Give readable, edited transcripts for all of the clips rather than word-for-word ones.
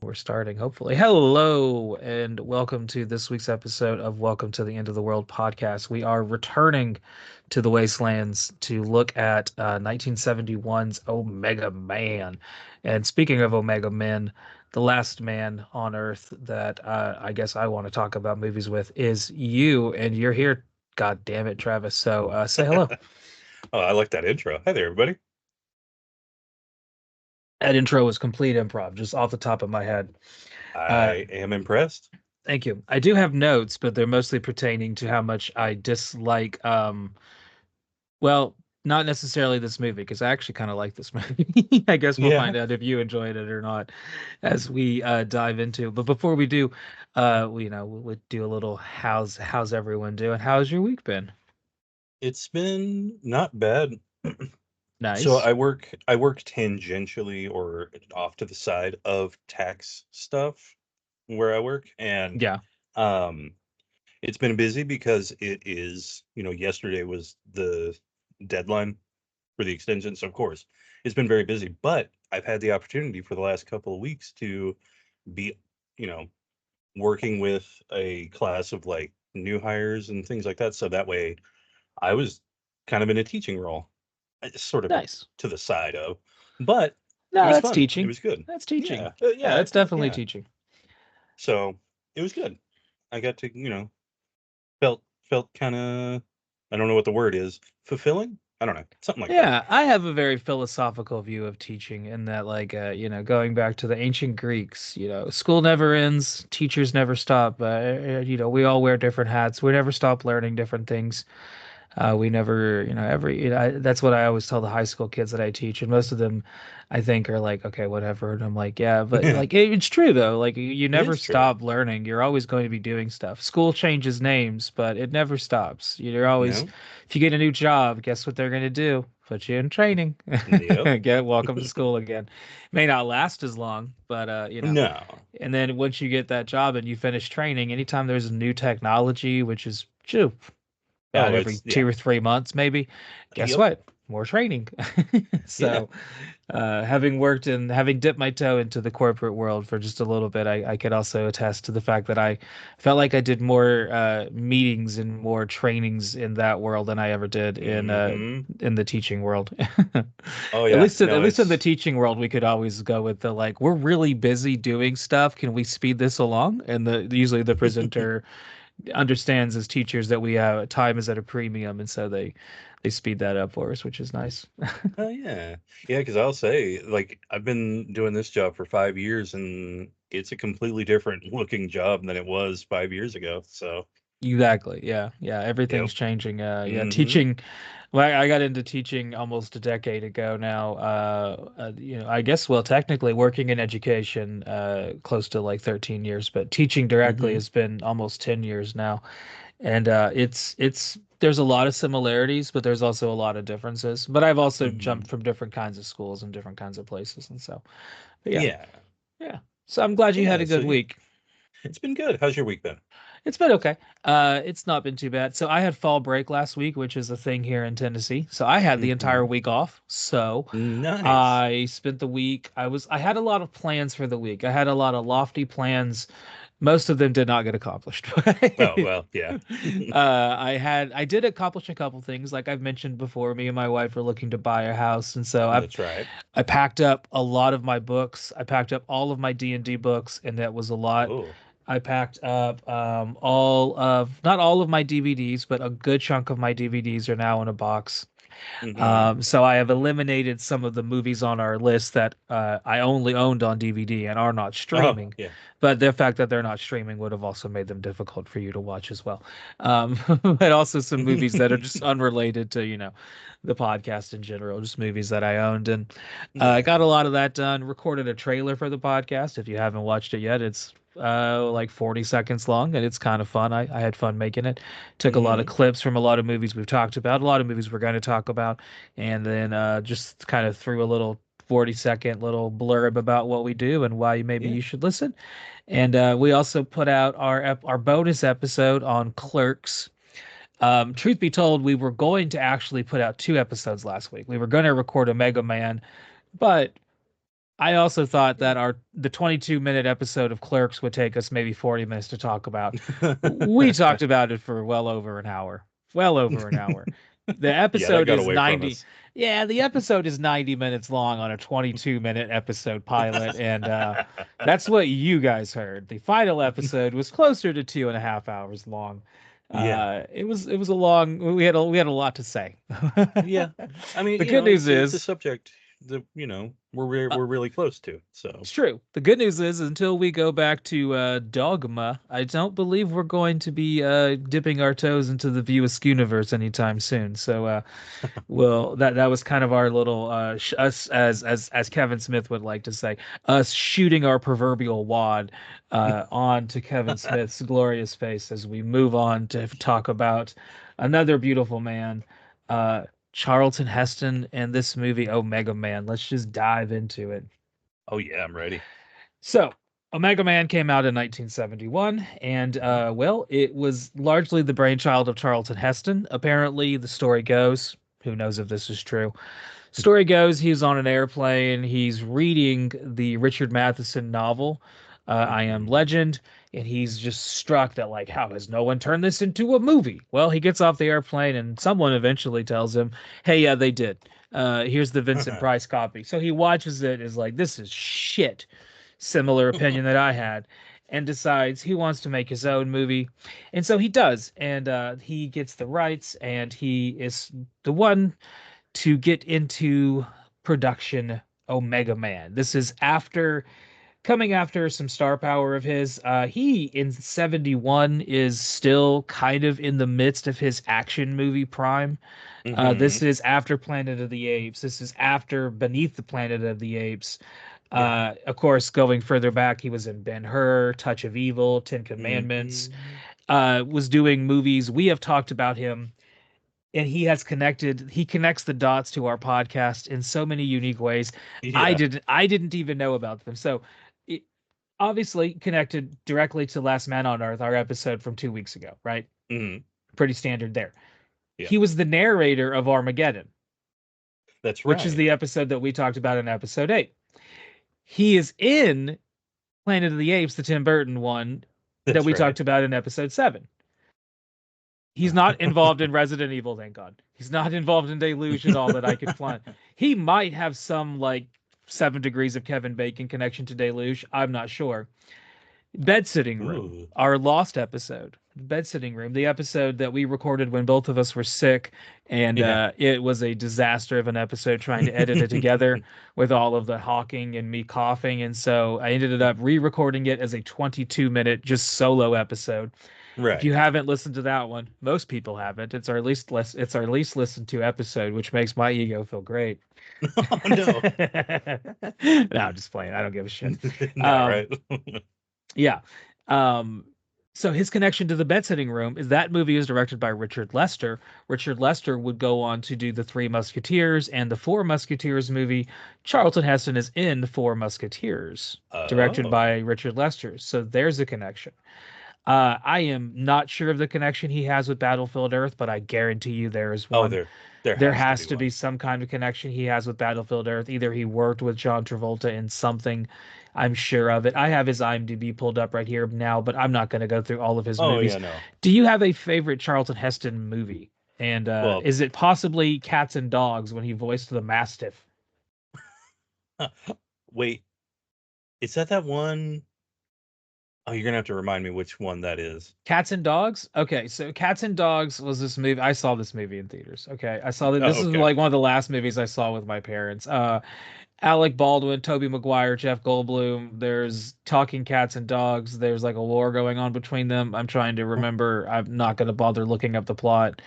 We're starting, hopefully. Hello, and welcome to this week's episode of Welcome to the End of the World podcast. We are returning to the Wastelands to look at 1971's Omega Man. And speaking of Omega Men, the last man on Earth that I guess I want to talk about movies with is you, and you're here. God damn it, Travis. So say hello. Oh, I like that intro. Hi there, everybody. That intro was complete improv, just off the top of my head. Uh, I am impressed. Thank you. I do have notes, but they're mostly pertaining to how much I dislike well, not necessarily this movie, because I actually kind of like this movie. I guess we'll Yeah, find out if you enjoyed it or not as we dive into. But before we do, we'll do a little how's everyone doing? How's your week been? it's been not bad. So Nice. I work tangentially or off to the side of tax stuff where I work, and Yeah. um it's been busy because it is, yesterday was the deadline for the extension. So of course, it's been very busy, but I've had the opportunity for the last couple of weeks to be, you know, working with a class of like new hires and things like that. So that way I was kind of in a teaching role, sort of Nice. to the side of, but it No, was that's fun. It teaching. was good. That's teaching. Yeah. Yeah, Yeah. that's definitely Yeah. teaching. So it was good. I got to, felt kind of, I don't know what the word is, fulfilling. I don't know, something like that. Yeah, I have a very philosophical view of teaching in that, like, going back to the ancient Greeks, school never ends, teachers never stop. We all wear different hats. We never stop learning different things. We never, that's what I always tell the high school kids that I teach, and most of them, I think, are like, okay, whatever. And I'm like, yeah, but Yeah, like, it's true though. Like, you it never is true. stop learning. You're always going to be doing stuff. School changes names, but it never stops. You're always, No. if you get a new job, guess what they're going to do? Put you in training. Yep. Get welcome to school again. May not last as long, but No. and then once you get that job and you finish training, anytime there's a new technology, which is phew, about Oh, every it's yeah. 2 or 3 months, maybe. Guess Yep. what? More training. Yeah. So, having dipped my toe into the corporate world for just a little bit, I could also attest to the fact that I felt like I did more meetings and more trainings in that world than I ever did Hmm. in the teaching world. Oh yeah. At No, least in the it's teaching world, we could always go with the like, we're really busy doing stuff. Can we speed this along? And the usually the presenter understands as teachers that we have time is at a premium, and so they speed that up for us, which is nice. oh yeah. Yeah, because I'll say, like, I've been doing this job for 5 years and it's a completely different looking job than it was 5 years ago. So Exactly. Yeah. Yeah. yep. Everything's changing. Yeah. Hmm. Teaching. Well, I got into teaching almost a decade ago now. I guess, well, technically working in education, close to like 13 years, but teaching directly Hmm. has been almost 10 years now. And there's a lot of similarities, but there's also a lot of differences. But I've also jumped Hmm. from different kinds of schools and different kinds of places. And so, but yeah. Yeah. Yeah. So I'm glad you had Yeah. a So good yeah, week. it's been good. How's your week been? It's been okay. It's not been too bad. So I had fall break last week, which is a thing here in Tennessee. So I had the entire Hmm. week off. So Nice. I spent the week. I had a lot of plans for the week. I had a lot of lofty plans. Most of them did not get accomplished. Oh well, yeah. I did accomplish a couple things. Like I've mentioned before, me and my wife were looking to buy a house, and so That's right. I packed up a lot of my books. I packed up all of my D&D books, and that was a lot. Oh. I packed up all of not all of my DVDs, but a good chunk of my DVDs are now in a box. Hmm. So I have eliminated some of the movies on our list that I only owned on DVD and are not Oh streaming. yeah. But the fact that they're not streaming would have also made them difficult for you to watch as well. But also some movies that are just unrelated to, the podcast in general, just movies that I owned. And I got Yeah. a lot of that done. Recorded a trailer for the podcast. If you haven't watched it yet, it's like 40 seconds long and it's kind of fun. I had fun making it. Took a lot of Hmm. clips from a lot of movies we've talked about, a lot of movies we're going to talk about, and then just kind of threw a little 40-second little blurb about what we do and why maybe Yeah. you should listen. And we also put out our bonus episode on Clerks. Truth be told, we were going to actually put out two episodes last week. We were going to record a Mega Man, but I also thought that the 22-minute episode of Clerks would take us maybe 40 minutes to talk about. We talked about it for well over an hour. Well over an hour. The Yeah, that episode got is away from 90. us. Yeah, the episode is 90 minutes long on a 22-minute episode pilot, and that's what you guys heard. The final episode was closer to 2.5 hours long. Yeah. It was a long. We had a lot to say. Yeah. I mean, The good news it's a is. subject that, uh, we're really close to. So, It's true. The good news is, until we go back to Dogma, I don't believe we're going to be dipping our toes into the View Askew universe anytime soon. So, well, that was kind of our little us, as Kevin Smith would like to say, us shooting our proverbial wad onto Kevin Smith's glorious face as we move on to talk about another beautiful man, uh, Charlton Heston, and this movie Omega Man. Let's just dive into it. oh yeah, I'm ready. So, Omega Man came out in 1971, and Mhm. well, it was largely the brainchild of Charlton Heston. Apparently, the story goes, who knows if this is true? Story goes, he's on an airplane, he's reading the Richard Matheson novel, I Am Mhm. Legend, and he's just struck that, like, how has no one turned this into a movie? Well, he gets off the airplane, and someone eventually tells him, hey, yeah, they did. Here's the Vincent Price copy. So he watches it, is like, this is shit. Similar opinion that I had, and decides he wants to make his own movie. And so he does, and he gets the rights, and he is the one to get into production Omega Man. This is after coming after some star power of his. He in 71 is still kind of in the midst of his action movie prime. This Mhm. is after Planet of the Apes. This is after Beneath the Planet of the Apes. Yeah. Of course, going further back, he was in Ben-Hur, Touch of Evil, Ten Commandments. Mhm. Was doing movies. We have talked about him, and he connects the dots to our podcast in so many unique ways. Yeah. I didn't even know about them. So it obviously connected directly to Last Man on Earth, our episode from 2 weeks ago, right? Mhm. Pretty standard there. Yeah. He was the narrator of Armageddon, That's which is right. the episode that we talked about in episode 8. He is in Planet of the Apes, the Tim Burton one that That's we right. talked about in episode 7. He's not involved in Resident Evil, thank God. He's not involved in Deluge at all that I could find. He might have some like 7 degrees of Kevin Bacon connection to Deluge. I'm not sure. Bed Sitting Room, Ooh. our lost episode. Bed Sitting Room, the episode that we recorded when both of us were sick, and Yeah. it was a disaster of an episode trying to edit it together with all of the hawking and me coughing. And so I ended up re recording it as a 22-minute just solo episode. If you Right. haven't listened to that one, most people haven't. It's our least listened to episode, which makes my ego feel great. Oh no. No, I'm just playing. I don't give a shit. No, Um, right? yeah. Um, so his connection to the bed sitting room is that movie is directed by Richard Lester. Richard Lester would go on to do the Three Musketeers and the Four Musketeers movie. Charlton Heston is in the Four Musketeers, directed Oh. by Richard Lester. So there's a connection. I am not sure of the connection he has with Battlefield Earth, but I guarantee you there is Oh, one. there There has to has be to be one. some kind of connection he has with Battlefield Earth. Either he worked with John Travolta in something, I'm sure of it. I have his IMDb pulled up right here now, but I'm not going to go through all of his Oh movies. yeah, no. Do you have a favorite Charlton Heston movie? And Well, is it possibly Cats and Dogs when he voiced the Mastiff? wait, is that one? Oh, you're gonna have to remind me which one that is. Cats and Dogs? Okay, so Cats and Dogs was this movie. I saw this movie in theaters. Okay, I saw that. This Oh, is okay. like one of the last movies I saw with my parents. Alec Baldwin, Toby Maguire, Jeff Goldblum. There's talking cats and dogs. There's like a war going on between them. I'm trying to remember. I'm not going to bother looking up the plot.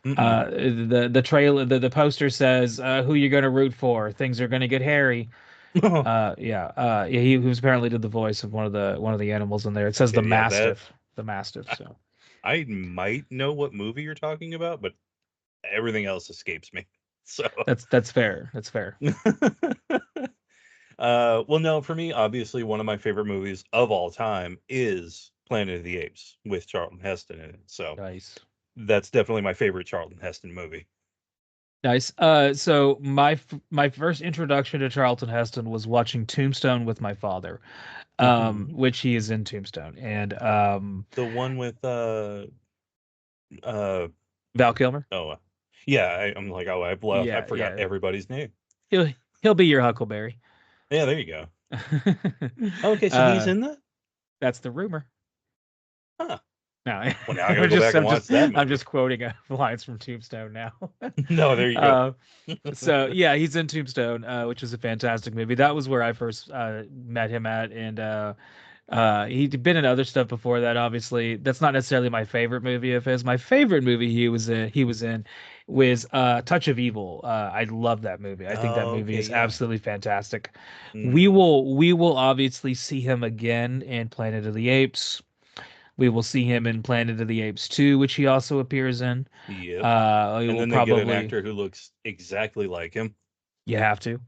Mm-mm. The trailer, the poster says, "Who you going to root for? Things are going to get hairy." Yeah. Yeah, he who's apparently did the voice of one of the animals in there. It says the Okay, yeah, that mastiff. The mastiff. So I might know what movie you're talking about, but everything else escapes me. So, that's fair. That's fair. well, no, for me, obviously, one of my favorite movies of all time is Planet of the Apes with Charlton Heston in it. So Nice. that's definitely my favorite Charlton Heston movie. Nice. So my first introduction to Charlton Heston was watching Tombstone with my father, Hmm. which he is in Tombstone, and The one with uh Val Kilmer. oh yeah, I'm like, oh, I Yeah, forgot yeah. everybody's name. He'll he'll be your Huckleberry. Yeah, there you go. Okay, so he's uh, in that. that's the rumor. Huh. No, Well, now I gotta go back and watch that I'm movie. just quoting lines from Tombstone now. No, there you go. uh, so yeah, he's in Tombstone, which is a fantastic movie. That was where I first met him at, and he'd been in other stuff before that. Obviously, that's not necessarily my favorite movie of his. My favorite movie he was in was Touch of Evil. I love that movie. I think that Oh, movie okay, is yeah. absolutely fantastic. We Hmm. will we will obviously see him again in Planet of the Apes. We will see him in Planet of the Apes 2, which he also appears in. Yep. We And will then they get an probably, actor who looks exactly like him. you have to.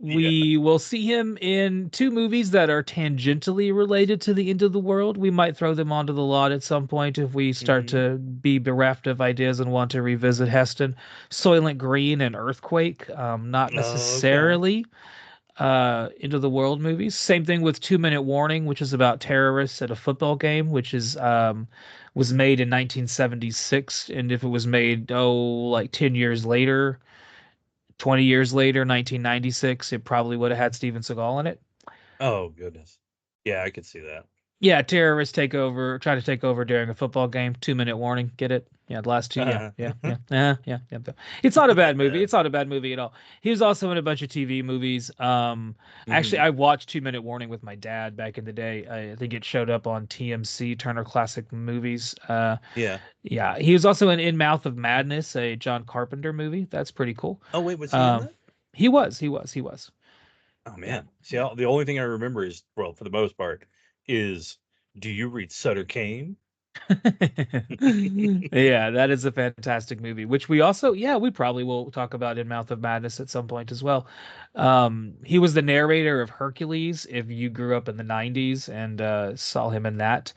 Yeah. We will see him in two movies that are tangentially related to the end of the world. We might throw them onto the lot at some point if we start Hmm. to be bereft of ideas and want to revisit Heston. Soylent Green and Earthquake, not Oh, okay. necessarily end of the world movies. Same thing with 2 Minute Warning, which is about terrorists at a football game, which is was made in 1976, and if it was made like 10 years later, 20 years later, 1996, it probably would have had Steven Seagal in it. Oh, goodness. Yeah, I could see that. Yeah, terrorists try to take over during a football game. 2 Minute Warning, get it? Yeah, the last two. Yeah, yeah, yeah, yeah. It's not a bad movie. It's not a bad movie at all. He was also in a bunch of TV movies. Actually, Hmm. I watched 2 Minute Warning with my dad back in the day. I think it showed up on TMC, Turner Classic Movies. Yeah. Yeah, he was also in Mouth of Madness, a John Carpenter movie. That's pretty cool. Oh, wait, was he in Um, that? he was. Oh Yeah. man. See, the only thing I remember is, well, for the most part, is do you read Sutter Kane? Yeah, that is a fantastic movie, which we also, yeah, we probably will talk about in Mouth of Madness at some point as well. He was the narrator of Hercules, if you grew up in the 90s and saw him in that.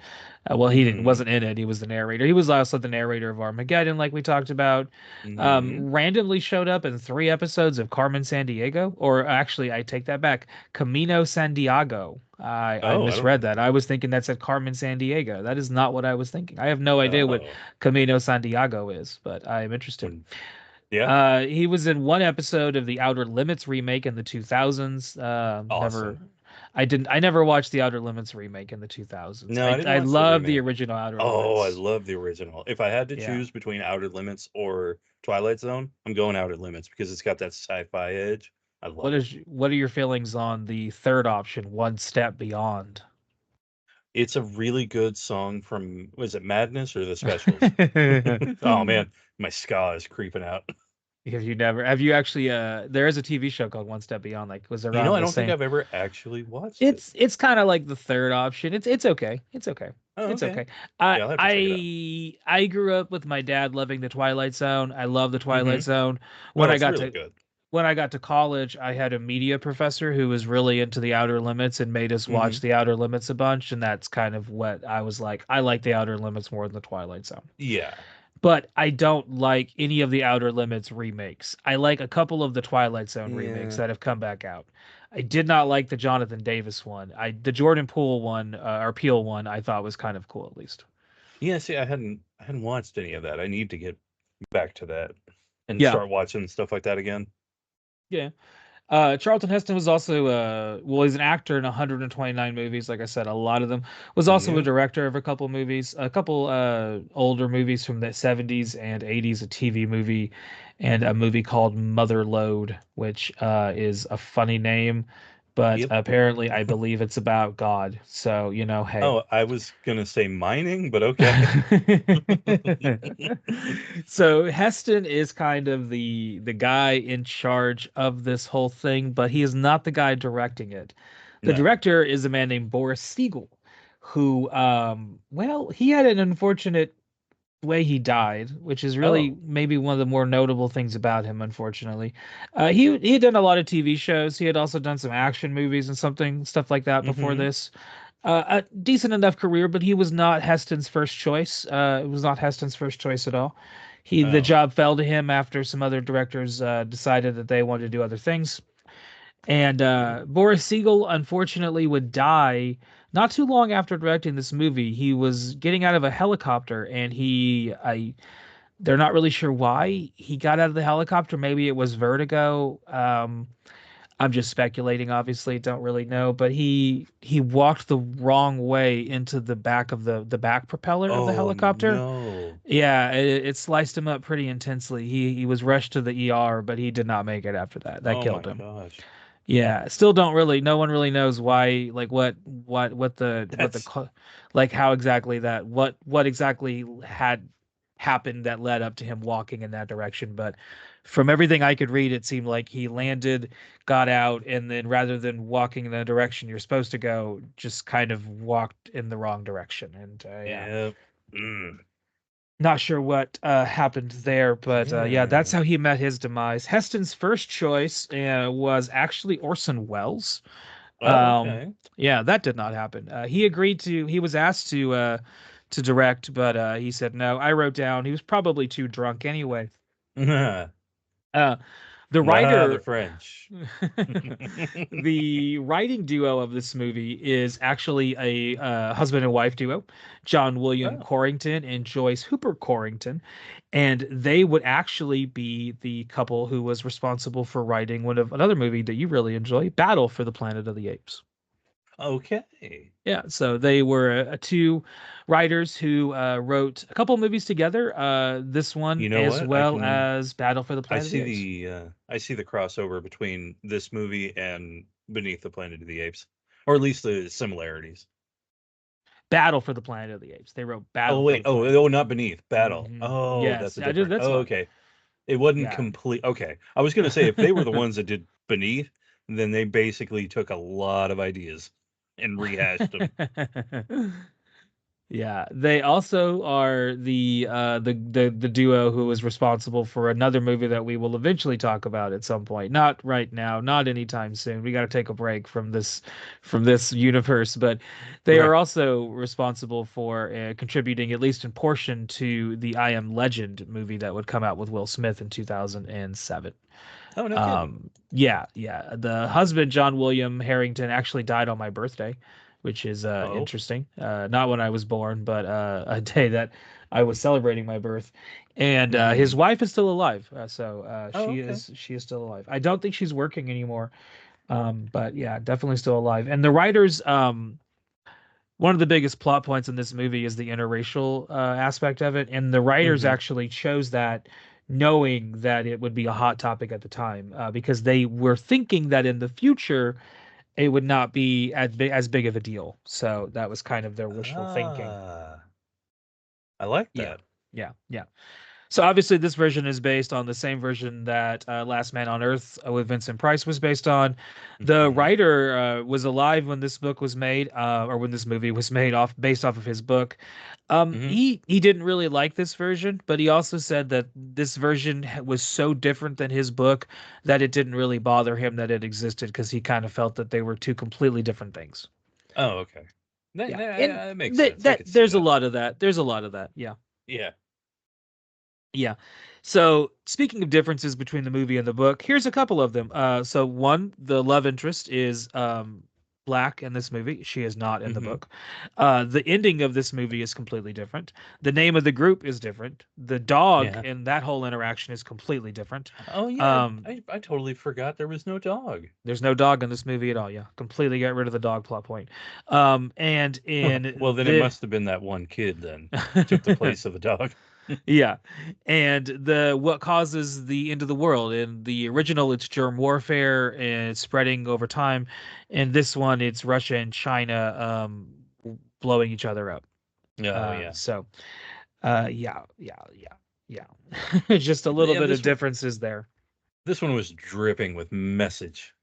Well, he didn't, Hmm. wasn't in it. He was the narrator. He was also the narrator of Armageddon, like we talked about. Hmm. Randomly showed up in 3 episodes of Carmen Sandiego, or actually, I take that back, Camino Sandiego. I Oh, I don't misread know. that. I was thinking that said Carmen Sandiego. That is not what I was thinking. I have no idea what Oh. Camino Sandiego is, but I am interested. When, yeah. He was in one episode of the Outer Limits remake in the 2000s. Awesome. I never watched the Outer Limits remake in the 2000s. No, I didn't I watch the love the remake. original Outer Oh, I Limits. love the original. If I had to Yeah. choose between Outer Limits or Twilight Zone, I'm going Outer Limits because it's got that sci-fi edge. I love it. What are your feelings on the third option, One Step Beyond? It's a really good song from, was it Madness or the Specials? Oh man, my ska is creeping out. Have you actually there is a TV show called One Step Beyond, like was You know, around I the don't think same. I've ever actually watched it. It's kind of like the third option. It's okay. It's okay. Oh, It's okay. okay. I Yeah, I'll have to check it out. I grew up with my dad loving the Twilight Zone. I love the Twilight Hmm. Zone. When Oh, I it's got really to good. when I got to college, I had a media professor who was really into the Outer Limits and made us Hmm. watch the Outer Limits a bunch, and that's kind of what I was like. I like the Outer Limits more than the Twilight Zone. Yeah. But I don't like any of the Outer Limits remakes. I like a couple of the Twilight Zone remakes Yeah. that have come back out. I did not like the Jonathan Davis one. The Jordan Poole one or Peele one I thought was kind of cool at least. Yeah, see, I hadn't watched any of that. I need to get back to that and Yeah. start watching stuff like that again. Yeah. Charlton Heston was also well, he's an actor in 129 movies, like I said, a lot of them. Was also a Yeah. director of a couple movies, a couple older movies from the 70s and 80s, a TV movie and a movie called Mother Lode, which is a funny name, but Yep. apparently I believe it's about God. So, hey. Oh, I was gonna say mining, but okay. So Heston is kind of the guy in charge of this whole thing, but he is not the guy directing it. The No. director is a man named Boris Siegel, who well, he had an unfortunate way he died, which is really Oh. maybe one of the more notable things about him, unfortunately. He had done a lot of TV shows. He had also done some action movies and stuff like that before Hmm. this. A decent enough career, but he was not Heston's first choice. It was not Heston's first choice at all. The Oh. job fell to him after some other directors decided that they wanted to do other things. And Mm. Boris Siegel, unfortunately, would die not too long after directing this movie. He was getting out of a helicopter, and they're not really sure why he got out of the helicopter. Maybe it was vertigo. I'm just speculating, obviously, don't really know, but he walked the wrong way into the back of the back propeller of the Oh helicopter. no. Yeah, it sliced him up pretty intensely. He was rushed to the ER, but he did not make it after that. That Oh killed my him. gosh. Yeah, still don't really. No one really knows why. Like That's like how exactly that what exactly had happened that led up to him walking in that direction. But from everything I could read, it seemed like he landed, got out, and then rather than walking in the direction you're supposed to go, just kind of walked in the wrong direction. And yeah, yeah. Mm. not sure what happened there, but yeah, that's Yeah. how he met his demise. Heston's first choice was actually Orson Welles. Oh, Um, okay. yeah, that did not happen. He was asked to direct, but he said no. I wrote down he was probably too drunk anyway. Uh, the The writer French. The writing duo of this movie is actually a husband and wife duo, John William Oh. Corrington and Joyce Hooper Corrington, and they would actually be the couple who was responsible for writing another movie that you really enjoy, Battle for the Planet of the Apes. Okay. Yeah, so they were two writers who wrote a couple movies together. This one You know as what? I well can as Battle for the Planet of the Apes. I see the crossover between this movie and Beneath the Planet of the Apes. Or at least the similarities. Battle for the Planet of the Apes. They wrote Oh Battle for wait, the Planet. not Beneath, Battle. Oh, that's Yes, a I did. different. That's Oh, fine. okay. It wasn't Yeah. complete. Okay. I was going to say if they were the ones that did Beneath, then they basically took a lot of ideas and rehashed them. Yeah, they also are the duo who is responsible for another movie that we will eventually talk about at some point. Not right now, not anytime soon. We got to take a break from this universe, but they are Right. also responsible for contributing at least in portion to the I Am Legend movie that would come out with Will Smith in 2007. Oh, no kidding. Yeah, yeah. The husband, John William Harrington, actually died on my birthday, which is Oh. interesting. Not when I was born, but a day that I was celebrating my birth. And his Hmm. wife is still alive, Oh, okay. she is still alive. I don't think she's working anymore, but yeah, definitely still alive. And the writers, one of the biggest plot points in this movie is the interracial aspect of it, and the writers Hmm. actually chose that knowing that it would be a hot topic at the time, because they were thinking that in the future it would not be as big of a deal. So that was kind of their wishful thinking. Ah, I like Yeah, that. yeah, yeah. So obviously, this version is based on the same version that Last Man on Earth with Vincent Price was based on. The Hmm. writer was alive when this book was made, or when this movie was made off based off of his book. Hmm. He didn't really like this version, but he also said that this version was so different than his book that it didn't really bother him that it existed because he kind of felt that they were two completely different things. Oh, okay. Yeah, and That makes sense. I could see there's a that. lot of that. There's a lot of that. Yeah. Yeah. Yeah. So speaking of differences between the movie and the book, here's a couple of them. So one, the love interest is black in this movie. She is not in the Hmm. book. The ending of this movie is completely different. The name of the group is different. The dog Yeah. in that whole interaction is completely different. Oh, yeah. Um, I totally forgot there was no dog. there's no dog in this movie at all. Yeah, completely get rid of the dog plot point. And Well, in then it the must have been that one kid then. Took the place of the dog. Yeah. And the what causes the end of the world. In the original, it's germ warfare and it's spreading over time. In this one, it's Russia and China blowing each other up. Oh, yeah. So yeah, yeah, yeah, yeah. Just a little Yeah, bit of differences there. this one was dripping with message.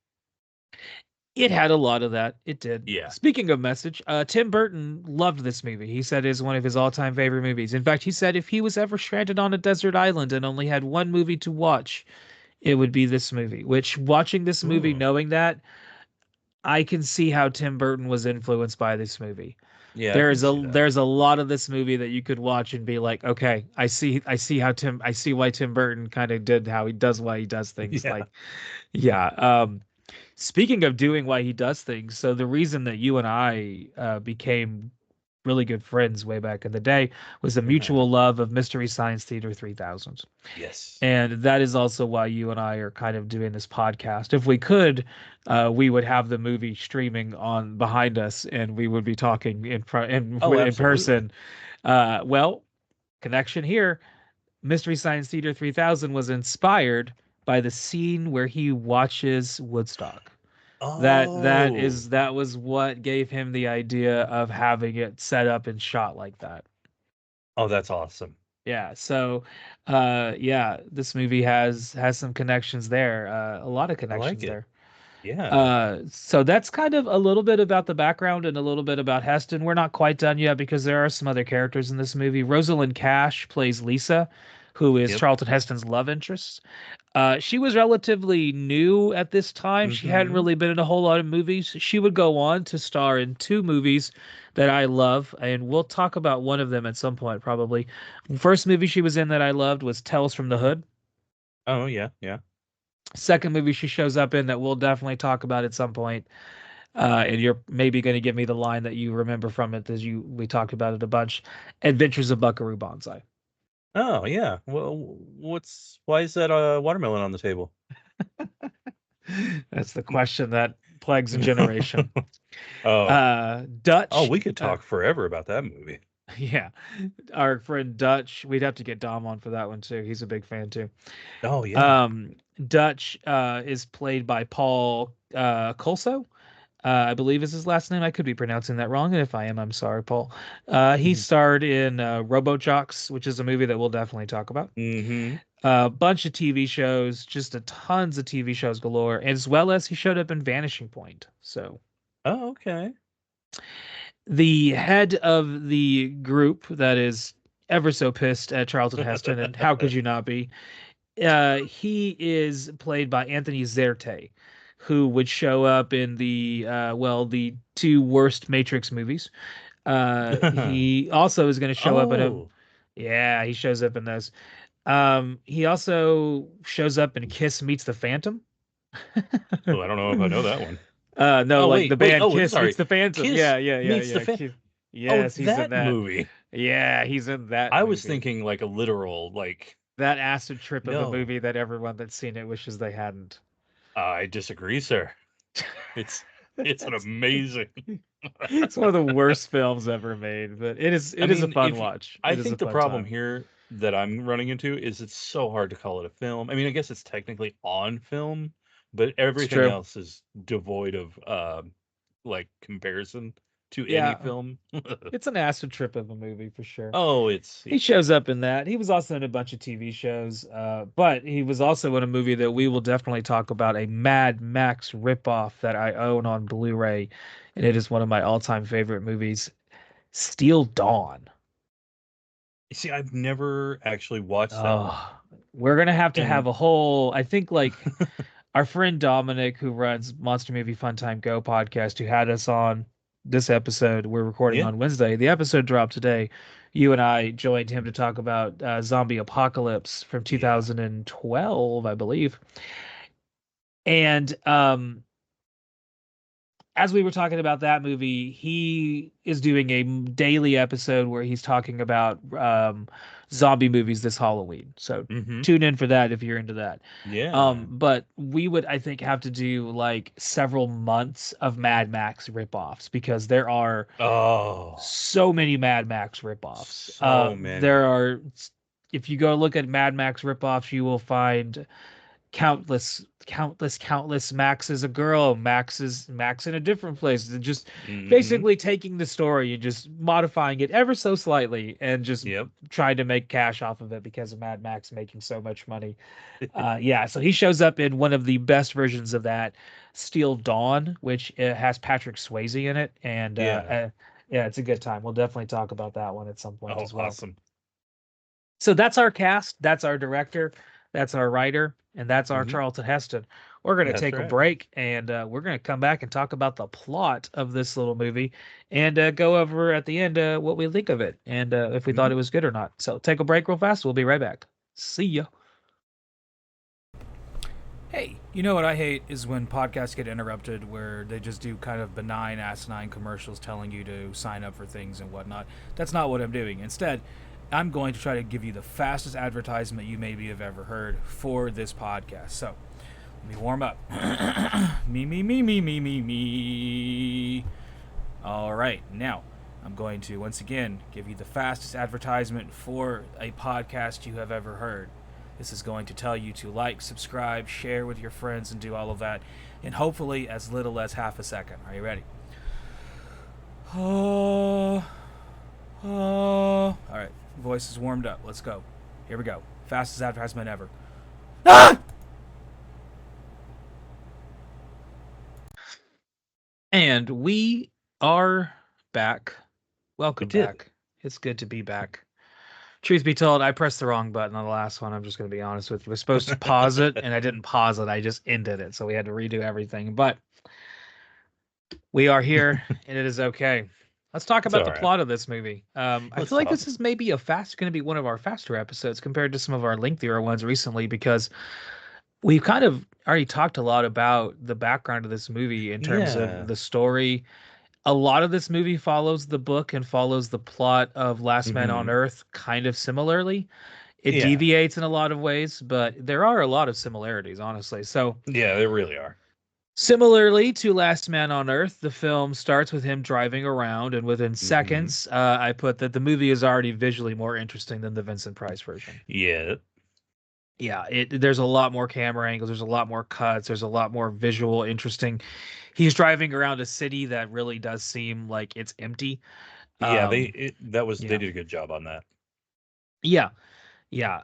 It had a lot of that. It did. Yeah. Speaking of message, Tim Burton loved this movie. He said it's one of his all-time favorite movies. In fact, he said if he was ever stranded on a desert island and only had one movie to watch, it would be this movie. Which, watching this movie, Ooh. knowing that, I can see how Tim Burton was influenced by this movie. Yeah, I can see that. There's a lot of this movie that you could watch and be like, okay, I see why Tim Burton kind of did how he does why he does things. Yeah. Like, yeah. Speaking of doing why he does things, so the reason that you and I became really good friends way back in the day was a Yeah. mutual love of Mystery Science Theater 3000. Yes. And that is also why you and I are kind of doing this podcast. If we could, we would have the movie streaming on behind us, and we would be talking in front Oh, in absolutely. person. Well, connection here. Mystery Science Theater 3000 was inspired by the scene where he watches Woodstock. Oh. That was what gave him the idea of having it set up and shot like that. Oh, that's awesome. Yeah, so yeah, this movie has some connections there, a lot of I like connections it. there. Yeah. So that's kind of a little bit about the background and a little bit about Heston. We're not quite done yet because there are some other characters in this movie. Rosalind Cash plays Lisa, who is Yep. Charlton Heston's love interest. She was relatively new at this time. She hadn't Mm-hmm. really been in a whole lot of movies. She would go on to star in two movies that I love, and we'll talk about one of them at some point, probably. First movie she was in that I loved was Tales from the Hood. Oh, yeah. Yeah. Second movie she shows up in that we'll definitely talk about at some point. And you're maybe going to give me the line that you remember from it, as you we talked about it a bunch. Adventures of Buckaroo Banzai. Oh, yeah. Well, why is that watermelon on the table? That's the question that plagues a generation. Oh. Oh, Dutch. we could talk forever about that movie. Yeah, our friend Dutch. We'd have to get Dom on for that one too. He's a big fan too. Oh, yeah. Um, Dutch is played by Paul Colso. I believe is his last name. I could be pronouncing that wrong, and if I am, I'm sorry, Paul. He starred in RoboJocks, which is a movie that we'll definitely talk about. Mm-hmm. A bunch of TV shows, just a tons of TV shows galore, as well as he showed up in Vanishing Point. So Oh, okay. the head of the group that is ever so pissed at Charlton Heston, and how could you not be? He is played by Anthony Zerte, who would show up in the two worst Matrix movies. He also is going to show up in a, Oh. yeah, he shows up in those. He also shows up in Kiss Meets the Phantom. Oh, I don't know if I know that one. No, Oh, like the wait. band Oh, Kiss Meets sorry. the Phantom. Kiss meets the Yeah. fan. Oh, Yes, he's in that that. movie. Yeah, he's in that I was movie. thinking like a literal, like, That acid trip of a no, movie that everyone that's seen it wishes they hadn't. I disagree, sir. It's it's an That's amazing. it's one of the worst films ever made, but I it is a mean, fun watch. I It is a think the fun problem time. here that I'm running into is it's so hard to call it a film. I mean, I guess it's technically on film, but It's everything true. else is devoid of like comparison to any Yeah, film. it's an acid trip of a movie for sure. Oh, it's He shows up in that. He was also in a bunch of TV shows, but he was also in a movie that we will definitely talk about, a Mad Max ripoff that I own on Blu-ray, and it is one of my all-time favorite movies, Steel Dawn. see, I've never actually watched that one. Oh, we're gonna have And a whole, I think like our friend Dominic, who runs Monster Movie Fun Time Go podcast, who had us on this episode. We're recording yeah, on Wednesday. The episode dropped today. You and I joined him to talk about Zombie Apocalypse from yeah. 2012, I believe. And as we were talking about that movie, he is doing a daily episode where he's talking about zombie movies this Halloween. So Mm-hmm. tune in for that if you're into that. Yeah. But we would, I think, have to do like several months of Mad Max ripoffs because there are Oh, so many Mad Max ripoffs. so There many. are, if you go look at Mad Max ripoffs, you will find countless Max is a girl, Max in a different place. They're just Mm-hmm. basically taking the story and just modifying it ever so slightly and just Yep. trying to make cash off of it because of Mad Max making so much money. Yeah, so he shows up in one of the best versions of that, Steel Dawn, which has Patrick Swayze in it, and Yeah. yeah, it's a good time. We'll definitely talk about that one at some point Oh, as well. awesome. So that's our cast, that's our director, that's our writer, and that's our Mm-hmm. Charlton Heston. we're going to That's take a right. break, and we're going to come back and talk about the plot of this little movie, and go over at the end what we think of it, and if we thought it Mhm. was good or not. So take a break real fast. We'll be right back. See ya. Hey, you know what I hate is when podcasts get interrupted where they just do kind of benign, asinine commercials telling you to sign up for things and whatnot. That's not what I'm doing. Instead, I'm going to try to give you the fastest advertisement you maybe have ever heard for this podcast. So, let me warm up. Me, me, me, me, me, me, me. All right, now I'm going to once again give you the fastest advertisement for a podcast you have ever heard. This is going to tell you to like, subscribe, share with your friends, and do all of that in hopefully as little as half a second. Are you ready? Oh, oh. All right, voice is warmed up. Let's go. Here we go. Fastest advertisement ever. Ah! And we are back. We Welcome did. back. It's good to be back. Truth be told, I pressed the wrong button on the last one. I'm just going to be honest with you. We're supposed to pause it, and I didn't pause it. I just ended it. So we had to redo everything. But we are here, and it is okay. Let's talk It's about all the right. plot of this movie. I Let's feel like talk. this is maybe going to be one of our faster episodes compared to some of our lengthier ones recently because we've kind of already talked a lot about the background of this movie in terms of Yeah. the story. A lot of this movie follows the book and follows the plot of Last Man on Hmm. Earth kind of similarly. It Yeah. deviates in a lot of ways, but there are a lot of similarities, honestly. So, Yeah, they really are. similarly to Last Man on Earth, the film starts with him driving around, and within Hmm. seconds, I put that the movie is already visually more interesting than the Vincent Price version. Yeah. Yeah, there's a lot more camera angles, there's a lot more cuts, there's a lot more visual interesting. He's driving around a city that really does seem like it's empty. Yeah, Um, they yeah, did a good job on that. yeah, yeah.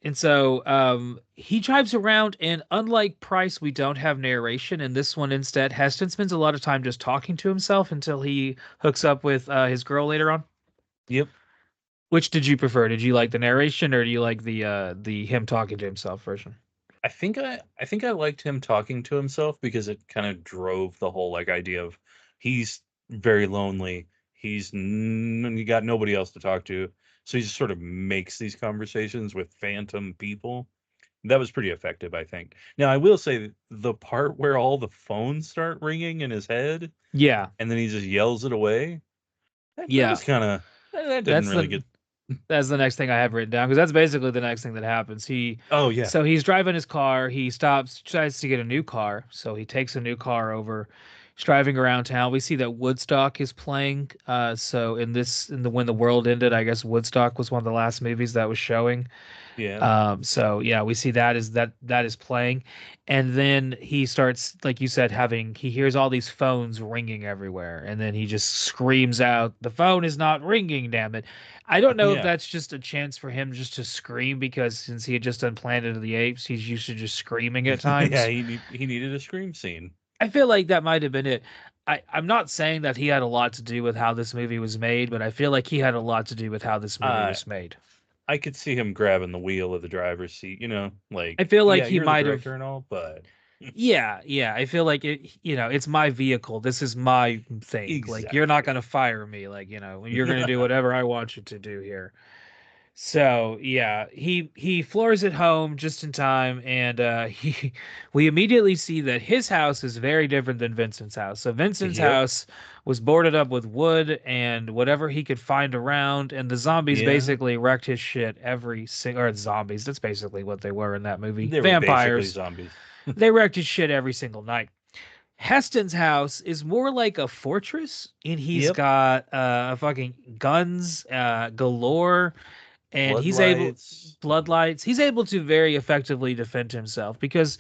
And so he drives around, and unlike Price, we don't have narration. In this one, instead, Heston spends a lot of time just talking to himself until he hooks up with his girl later on. Yep. Which did you prefer? Did you like the narration, or do you like the him talking to himself version? I think I liked him talking to himself because it kind of drove the whole like idea of he's very lonely. He got nobody else to talk to, so he just sort of makes these conversations with phantom people. That was pretty effective, I think. Now, I will say the part where all the phones start ringing in his head Yeah, and then he just yells it away, that yeah. was kind of that didn't That's really the get. That's the next thing I have written down because that's basically the next thing that happens. Oh yeah, So he's driving his car. He stops, tries to get a new car. So he takes a new car over. He's driving around town. We see that Woodstock is playing. So in the when the world ended, I guess Woodstock was one of the last movies that was showing. yeah, So yeah, we see that is playing, and then he starts, like you said, having he hears all these phones ringing everywhere, and then he just screams out, "The phone is not ringing, damn it!" I don't know if yeah, that's just a chance for him just to scream because since he had just done Planet of the Apes, he's used to just screaming at yeah. times. He needed a scream scene. I feel like that might have been it. I'm not saying that he had a lot to do with how this movie was made, but I feel like he had a lot to do with how this movie Uh, was made. I could see him grabbing the wheel of the driver's seat. I Like, feel like yeah, he you're the might have. director and all, but Yeah, yeah. I feel like it's my vehicle. This is my thing. Like, you're not exactly. gonna fire me. Like, you're gonna do whatever I want you to do here. So yeah, he floors it home just in time, and he we immediately see that his house is very different than Vincent's house. So Vincent's Yep. house was boarded up with wood and whatever he could find around, and the zombies Yeah. basically wrecked his shit every single or zombies. That's basically what they were in that movie. They were basically Vampires. zombies. They wrecked his shit every single night. Heston's house is more like a fortress, and he's Yep. got fucking guns galore, and he's able Floodlights. bloodlights. He's able to very effectively defend himself because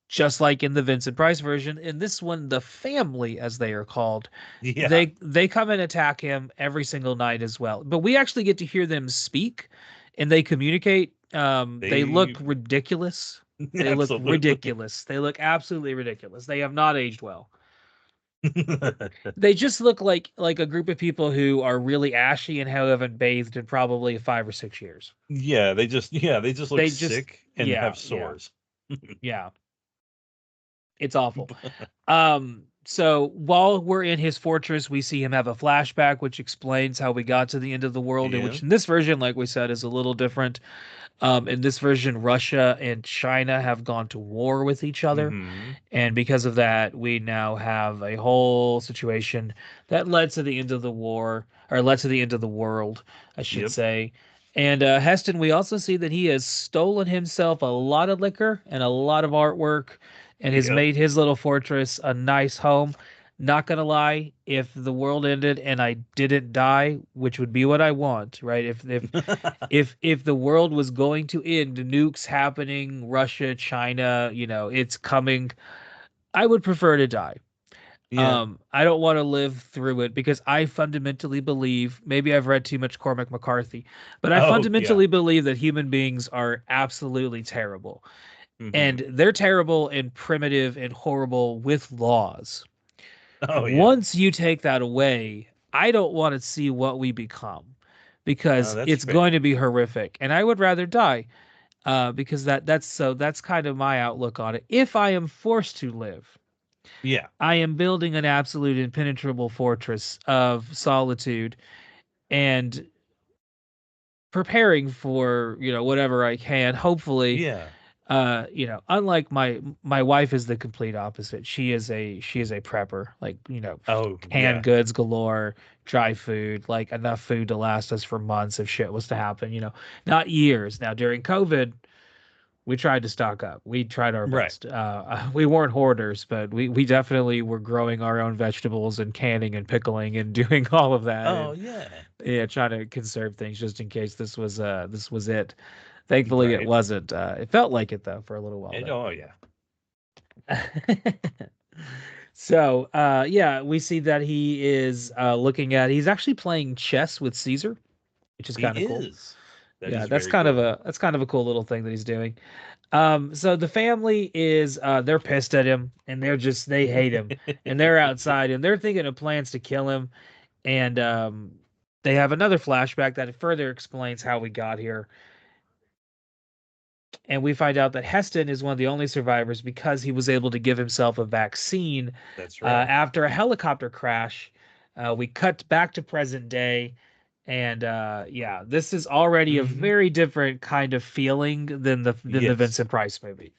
just like in the Vincent Price version, in this one, the family, as they are called, Yeah. they come and attack him every single night as well. But we actually get to hear them speak, and they communicate. They look They ridiculous. They look absolutely. ridiculous. They look absolutely ridiculous. They have not aged well. They just look like a group of people who are really ashy and haven't bathed in probably 5 or 6 years. Yeah, they just look They just sick and yeah, have yeah, sores. yeah. It's awful. So while we're in his fortress, we see him have a flashback, which explains how we got to the end of the world, in Yeah. which in this version, like we said, is a little different. In this version, Russia and China have gone to war with each other. Mm-hmm. And because of that, we now have a whole situation that led to the end of the war, or led to the end of the world, I should Yep. say. And Heston, we also see that he has stolen himself a lot of liquor and a lot of artwork and has Yep. made his little fortress a nice home. Not gonna lie, if the world ended and I didn't die, which would be what I want, right? If the world was going to end, nukes happening, Russia, China, it's coming, I would prefer to die. Yeah. I don't want to live through it because I fundamentally believe, maybe I've read too much Cormac McCarthy, but I Oh, yeah. fundamentally believe that human beings are absolutely terrible. Mm-hmm. And they're terrible and primitive and horrible with laws. Oh, yeah. Once you take that away, I don't want to see what we become No, because that's it's going fair. to be horrific. And I would rather die because that's kind of my outlook on it. If I am forced to live, Yeah. I am building an absolute impenetrable fortress of solitude and preparing for, whatever I can. Hopefully, Yeah. unlike my wife is the complete opposite. She is a prepper, like, Oh, canned yeah. goods galore, dry food, like enough food to last us for months if shit was to happen, not years. Now during COVID, we tried to stock up. We tried our Right. best. We weren't hoarders, but we definitely were growing our own vegetables and canning and pickling and doing all of that, Oh, and yeah. yeah, trying to conserve things just in case this was it. Thankfully, it Right. wasn't. It felt like it though for a little while Oh, yeah. there. So, yeah, we see that he is he's actually playing chess with Caesar, which is He kind of cool. is. That Yeah, is very cool. that's kind of a cool little thing that he's doing. So the family is they're pissed at him and they hate him and they're outside and they're thinking of plans to kill him and they have another flashback that further explains how we got here. And we find out that Heston is one of the only survivors because he was able to give himself a vaccine That's right. after a helicopter crash. We cut back to present day, and yeah, this is already a Hmm. very different kind of feeling than the Yes. Vincent Price movie.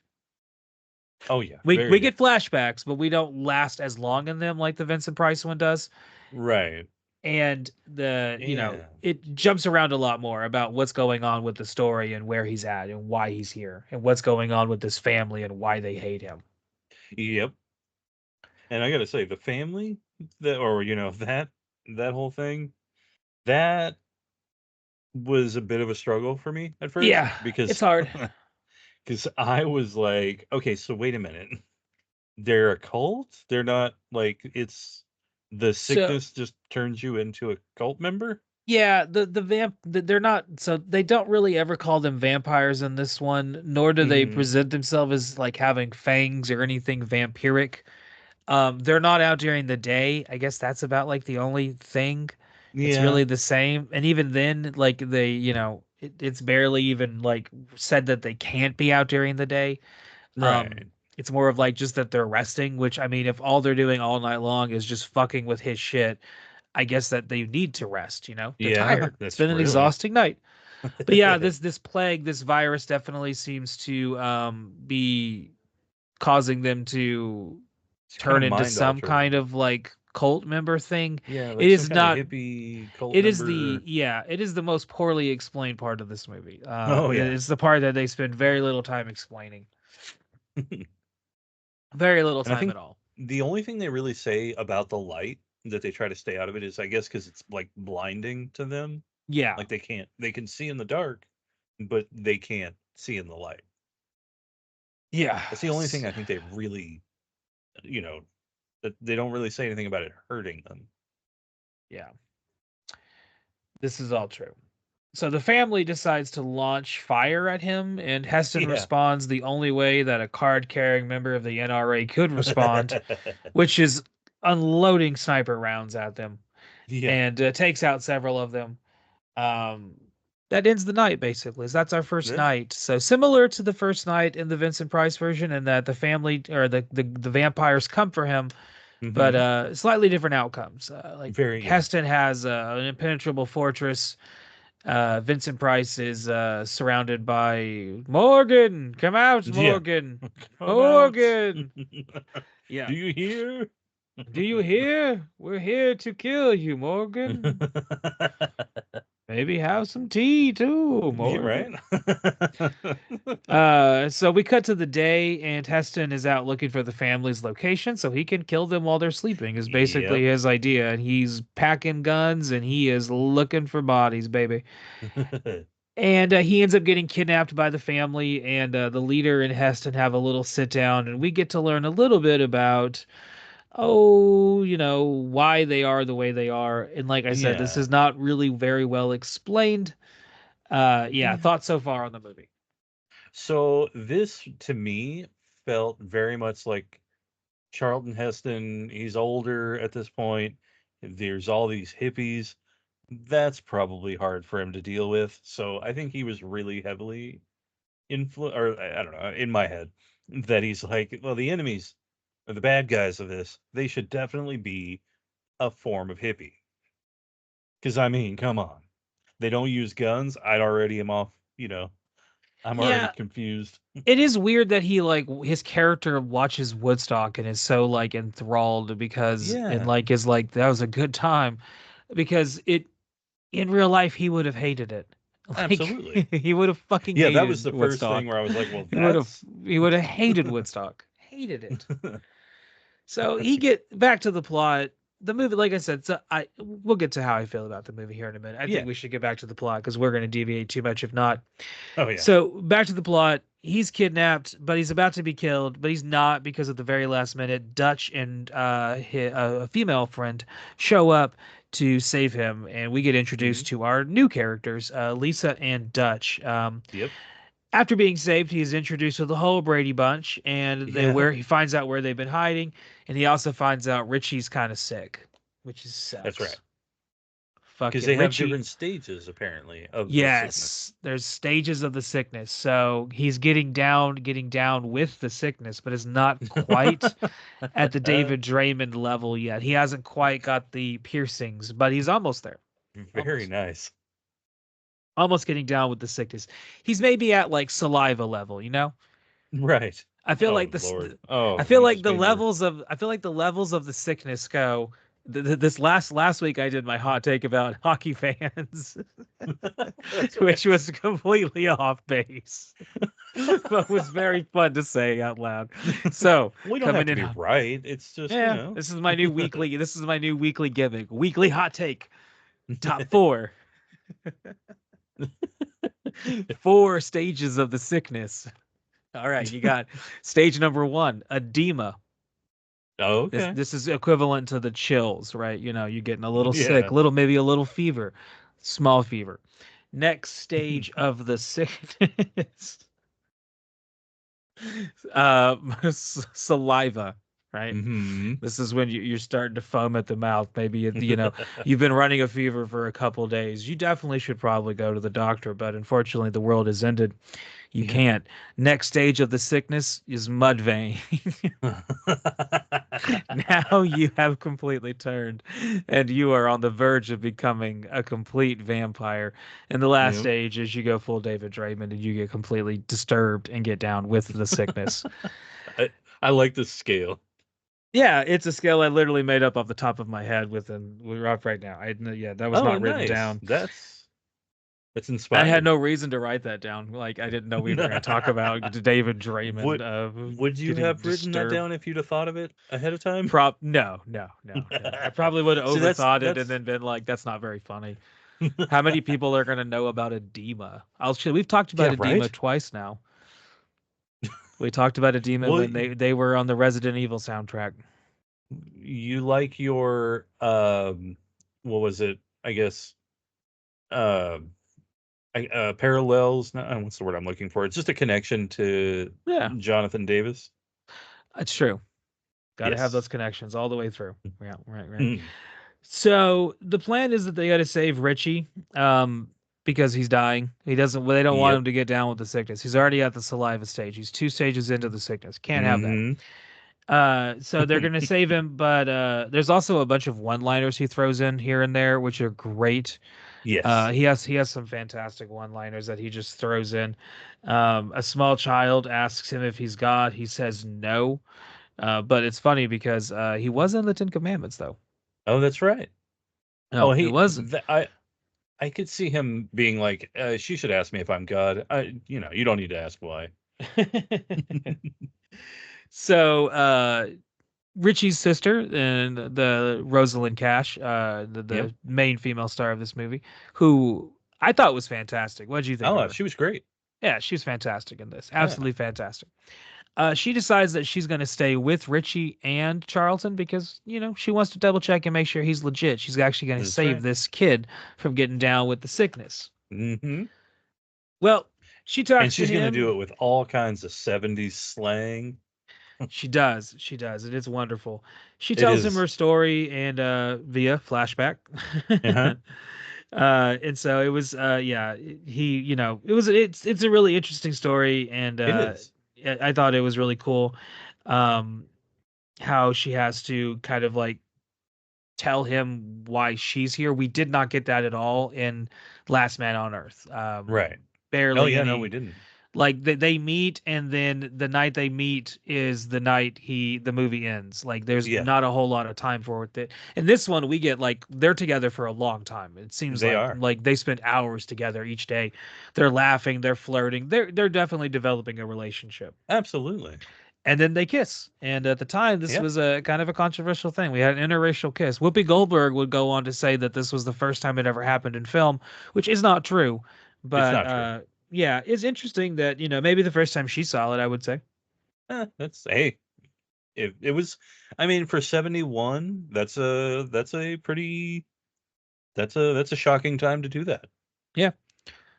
Oh, yeah. We Very get different. flashbacks, but we don't last as long in them like the Vincent Price one does. Right. And Yeah. it jumps around a lot more about what's going on with the story and where he's at and why he's here and what's going on with this family and why they hate him. Yep. And I gotta say, the family that, or that whole thing, that was a bit of a struggle for me at first Yeah, it's because hard. because I was like, okay, so wait a minute, they're a cult. They're not like it's the So sickness just turns you into a cult member. yeah, they're not, so they don't really ever call them vampires in this one, nor do they Hmm. present themselves as like having fangs or anything vampiric. They're not out during the day. I guess that's about like the only thing. It's Yeah. really the same. And even then, like it's barely even like said that they can't be out during the day. Right. It's more of like just that they're resting, which I mean, if all they're doing all night long is just fucking with his shit, I guess that they need to rest, They're Yeah. tired. It's That's been an really. exhausting night. But yeah, this plague, this virus definitely seems to be causing them to It's kind turn of into mind some kind altering. of like cult member thing. Yeah, It like some is kind of not hippie cult it is the member. yeah, it is the most poorly explained part of this movie. Oh yeah. It's the part that they spend very little time explaining. Very little And I time think at all. the only thing they really say about the light that they try to stay out of it is, I guess, because it's like blinding to them. Yeah. Like they can see in the dark, but they can't see in the light. Yeah. That's the only thing I think they really, you know, that they don't really say anything about it hurting them. Yeah. This is all true. So the family decides to launch fire at him, and Heston Yeah. responds the only way that a card carrying member of the NRA could respond, which is unloading sniper rounds at them Yeah. and takes out several of them. Um, That ends the night basically. So that's our first Yeah. night. So similar to the first night in the Vincent Price version, and that the family or the vampires come for him, but Hmm. slightly different outcomes. Like Very, yeah. Heston has an impenetrable fortress. Vincent Price is surrounded by Morgan. Come out, Yeah. Morgan. Come out. Morgan. Yeah. Do you hear? Do you hear? We're here to kill you, Morgan. Maybe have some tea too, Yeah, Morgan. right? So we cut to the day, and Heston is out looking for the family's location so he can kill them while they're sleeping, is basically Yep. his idea. And he's packing guns and he is looking for bodies, baby. And he ends up getting kidnapped by the family, and the leader and Heston have a little sit down, and we get to learn a little bit about, why they are the way they are. And like I said, this Yeah. is not really very well explained. Yeah, Yeah. thoughts so far on the movie? So this to me felt very much like Charlton Heston. He's older at this point. There's all these hippies. That's probably hard for him to deal with. So I think he was really heavily or I don't know, in my head, that he's like, well, the enemies or the bad guys of this, they should definitely be a form of hippie. Because I mean, come on, they don't use guns. I'd already am off. I'm already Yeah, confused. it is weird that he like his character watches Woodstock and is so like enthralled because and Yeah, like is like that was a good time because it in real life he would have hated it. Like absolutely. he would have fucking Yeah, that was hated the first thing Woodstock. where I was like, well, He would have that's he would have hated Woodstock. Hated it. So he get back to the plot. The movie, like I said, so I we'll get to how I feel about the movie here in a minute. I think yeah. we should get back to the plot because we're going to deviate too much if not. Oh yeah. So back to the plot. He's kidnapped, but he's about to be killed, but he's not because at the very last minute, Dutch and a female friend show up to save him, and we get Hmm. introduced to our new characters, Lisa and Dutch. Yep. After being saved, he is introduced to the whole Brady Bunch, and they Yeah, where he finds out where they've been hiding, and he also finds out Richie's kind of sick, which is that's right. sucks. Because Fucking they have Richie. different stages apparently of the sickness. Yes, there's stages of the sickness. So he's getting down with the sickness, but is not quite at the David Draymond level yet. He hasn't quite got the piercings, but he's almost there. Very Almost. nice. Almost getting down with the sickness. He's maybe at like saliva level, you know? Right. I feel Oh like this. Lord. I Oh, feel you like just the made me. levels of. I feel like the levels of the sickness go. This last week I did my hot take about hockey fans, That's which right. was completely off base, but was very fun to say out loud. So We don't have coming to in, be right. It's just, yeah, this is my new weekly. This is my new weekly gimmick. Weekly hot take. Top four. Four stages of the sickness. All right, you got stage number one, edema. Oh, This okay. this is equivalent to the chills, right? You know, you're getting a little sick, Yeah. little maybe a little fever, small fever. Next stage of the sickness, saliva, right? Hmm. This is when you're starting to foam at the mouth. Maybe you've been running a fever for a couple days. You definitely should probably go to the doctor, but unfortunately, the world has ended. You Yeah. can't. Next stage of the sickness is mud vein. Now you have completely turned and you are on the verge of becoming a complete vampire. And the last Yep. stage is you go full David Draymond and you get completely disturbed and get down with the sickness. I, I like this scale. Yeah, it's a scale I literally made up off the top of my head we're up right now. Yeah, that was Oh, not written nice. down. That's I had inspiring. no reason to write that down. Like I didn't know we were going to talk about David Draymond would would you getting have written that disturbed. down if you'd have thought of it ahead of time? No. I probably would have See, that's overthought it and that's then been like, that's not very funny. How many people are gonna know about edema? We've talked about yeah, edema right. twice now. We talked about edema Well, when they were on the Resident Evil soundtrack. you like your what was it? I guess um parallels. What's the word I'm looking for? It's just a connection to Yeah, Jonathan Davis. that's true. Got to have those Yes. connections all the way through. Yeah, right. Mm. So the plan is that they got to save Richie. Um, because he's dying. He doesn't. Well, they don't want Yep. him to get down with the sickness. He's already at the saliva stage. He's 2 stages into the sickness. Can't have that. Hmm. So they're gonna save him, but there's also a bunch of one-liners he throws in here and there, which are great. Yes. He has some fantastic one-liners that he just throws in. A small child asks him if he's God. He says no. But it's funny because he was in the Ten Commandments, though. Oh, that's right. Oh, No, it wasn't. I could see him being like, she should ask me if I'm God. You don't need to ask why. So, Richie's sister and the Rosalind Cash, the, Yep. the main female star of this movie, who I thought was fantastic. What did you think of Oh, her? she was great. Yeah, she's fantastic in this. Oh, yeah. Absolutely fantastic. She decides that she's going to stay with Richie and Charlton because, she wants to double check and make sure he's legit. She's actually going to That's save right. this kid from getting down with the sickness. Hmm. Well, she And talks to she's going to do him. it with all kinds of 70s slang. She does. She does. It is wonderful. She It tells him is. her story and via flashback. Uh-huh. And so it was yeah, it's a really interesting story and It is. I thought it was really cool um how she has to kind of like tell him why she's here. We did not get that at all in Last Man on Earth. Right. Oh, Barely yeah, no, we any. didn't. Like they meet, and then the night they meet is the night the movie ends. Like there's Yeah, not a whole lot of time for it. In this one, we get like they're together for a long time. It seems they like are. they spent hours together each day. They're laughing, they're flirting, they're definitely developing a relationship. Absolutely. And then they kiss. And at the time, this Yeah, was a kind of a controversial thing. We had an interracial kiss. Whoopi Goldberg would go on to say that this was the first time it ever happened in film, which is not true. it's But not true. yeah, it's interesting that, maybe the first time she saw it, I would say. That's hey, it was. I mean, for 71, that's a pretty that's a shocking time to do that. Yeah,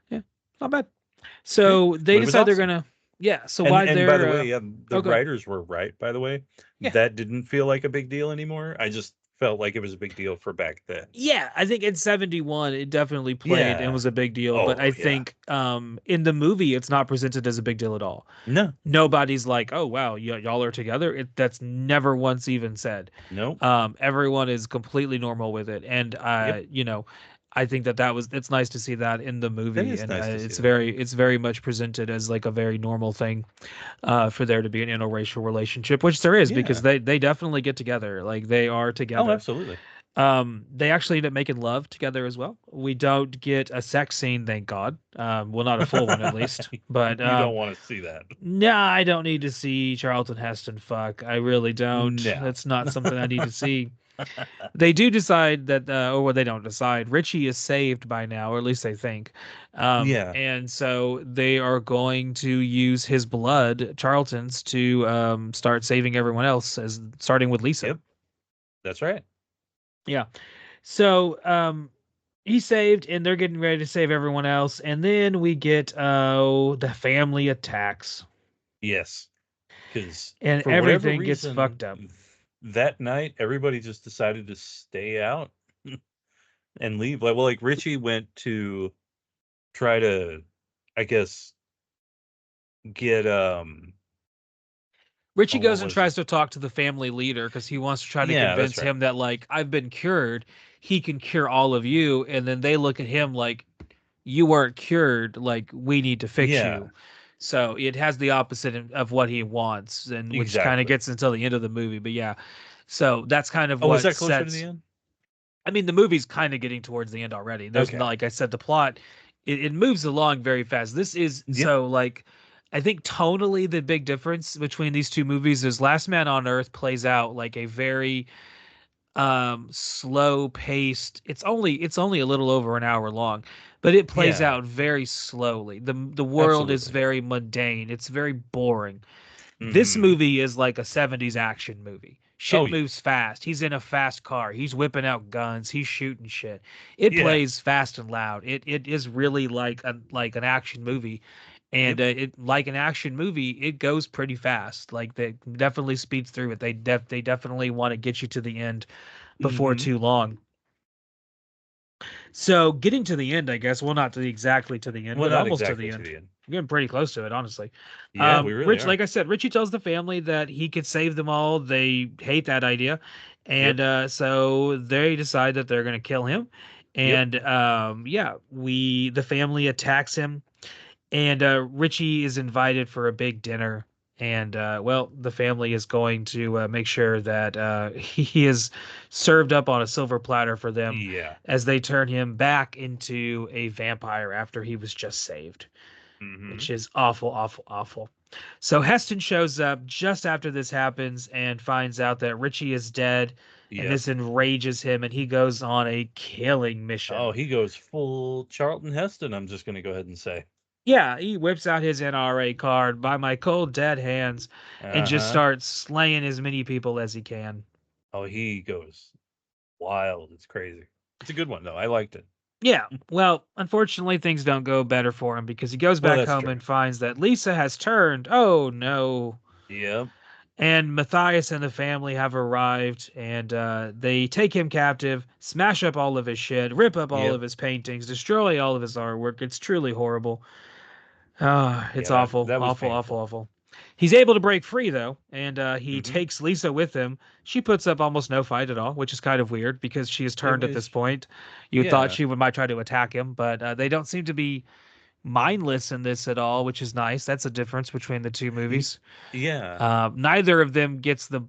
yeah, not bad. Yeah, So they but it was decide they're awesome. gonna, yeah. So And why and by the they're, way, the oh, good. writers were right. By the way, Yeah. that didn't feel like a big deal anymore. I just felt like it was a big deal for back then. Yeah, I think in 71 it definitely played and Yeah. was a big deal, but I Oh yeah. think in the movie it's not presented as a big deal at all. No. Nobody's like, "Oh wow, y'all are together." That's never once even said. Nope. Everyone is completely normal with it, and Yep. I think it's nice to see that in the That movie, is and nice to see it's that. very much presented as like a very normal thing, for there to be an interracial relationship, which there is because Yeah. they definitely get together, like they are Oh, together. absolutely. They actually end up making love together as well. We don't get a sex scene, thank God. Well, not a full one at least. But You don't want to see that. no, I don't need to see Charlton Heston fuck. I really don't. No. That's not something I need to see. They do decide that, or well, they don't decide. Richie is saved by now, or at least they think. Yeah. And so they are going to use his blood, Charlton's, to start saving everyone else, as starting with Lisa. Yep. That's right. Yeah. So he's saved and they're getting ready to save everyone else. And then we get the family attacks Yes. Because and for whatever everything gets reason, fucked up. that night everybody just decided to stay out and leave. Like Richie went to try to, I guess, get Richie what goes and was it? tries to talk to the family leader because he wants to try to Yeah, that's convince right. him that, like, I've been cured. He can cure all of you. And then they look at him like, you weren't cured. Like, we need to fix Yeah, you. So it has the opposite of what he wants, and which kind of exactly. gets until the end of the movie. But yeah, so that's kind of Oh, was what that closer to the sets. end? I mean, the movie's kind of getting towards the end already. There's not, Okay. like I said, the plot, it moves along very fast. This is Yep. so like, I think tonally the big difference between these two movies is Last Man on Earth plays out like a very slow paced. It's only a little over an hour long, but it plays Yeah, out very slowly. The world is absolutely. very mundane. It's very boring. This Hmm. movie is like a 70s action movie. Oh Shit yeah. moves fast. He's in a fast car. He's whipping out guns. He's shooting shit. It Yeah. plays fast and loud. It is really like an action movie. And Yep. it like an action movie, it goes pretty fast. Like they definitely speeds through it. They definitely want to get you to the end before Hmm. too long. So getting to the end, I guess. Well, not to the exactly to the end, Well, but not almost to exactly the to end. the end. We're getting pretty close to it, honestly. Yeah, we really Rich, are. like I said, Richie tells the family that he could save them all. They hate that idea, and Yep. so they decide that they're going to kill him. Yep. And yeah, the family attacks him, and Richie is invited for a big dinner. And well, the family is going to make sure that he is served up on a silver platter for them Yeah. as they turn him back into a vampire after he was just saved, Mm-hmm. which is awful, awful, awful. So Heston shows up just after this happens and finds out that Richie is dead, and Yep. this enrages him, and he goes on a killing Oh, mission. he goes full Charlton Heston, I'm just going to go ahead and say. Yeah, he whips out his NRA card by my cold dead hands and just Uh-huh. starts slaying as many people as he can. Oh, he goes wild. It's crazy. It's a good one, though. I liked it. Yeah, well, unfortunately, things don't go better for him because he goes Well, back that's home true. and finds that Lisa has turned. Oh no. Yep. And Matthias and the family have arrived and they take him captive, smash up all of his shit, rip up all Yep. of his paintings, destroy all of his artwork. It's truly horrible. Ah, it's Yeah, that awful, that was awful, awful, painful. awful. He's able to break free though, and he Mm-hmm. takes Lisa with him. She puts up almost no fight at all, which is kind of weird because she is It turned at this was, point. You thought yeah. she might try to attack him, but they don't seem to be mindless in this at all, which is nice. That's a difference between the two Y- movies. yeah. Neither of them gets the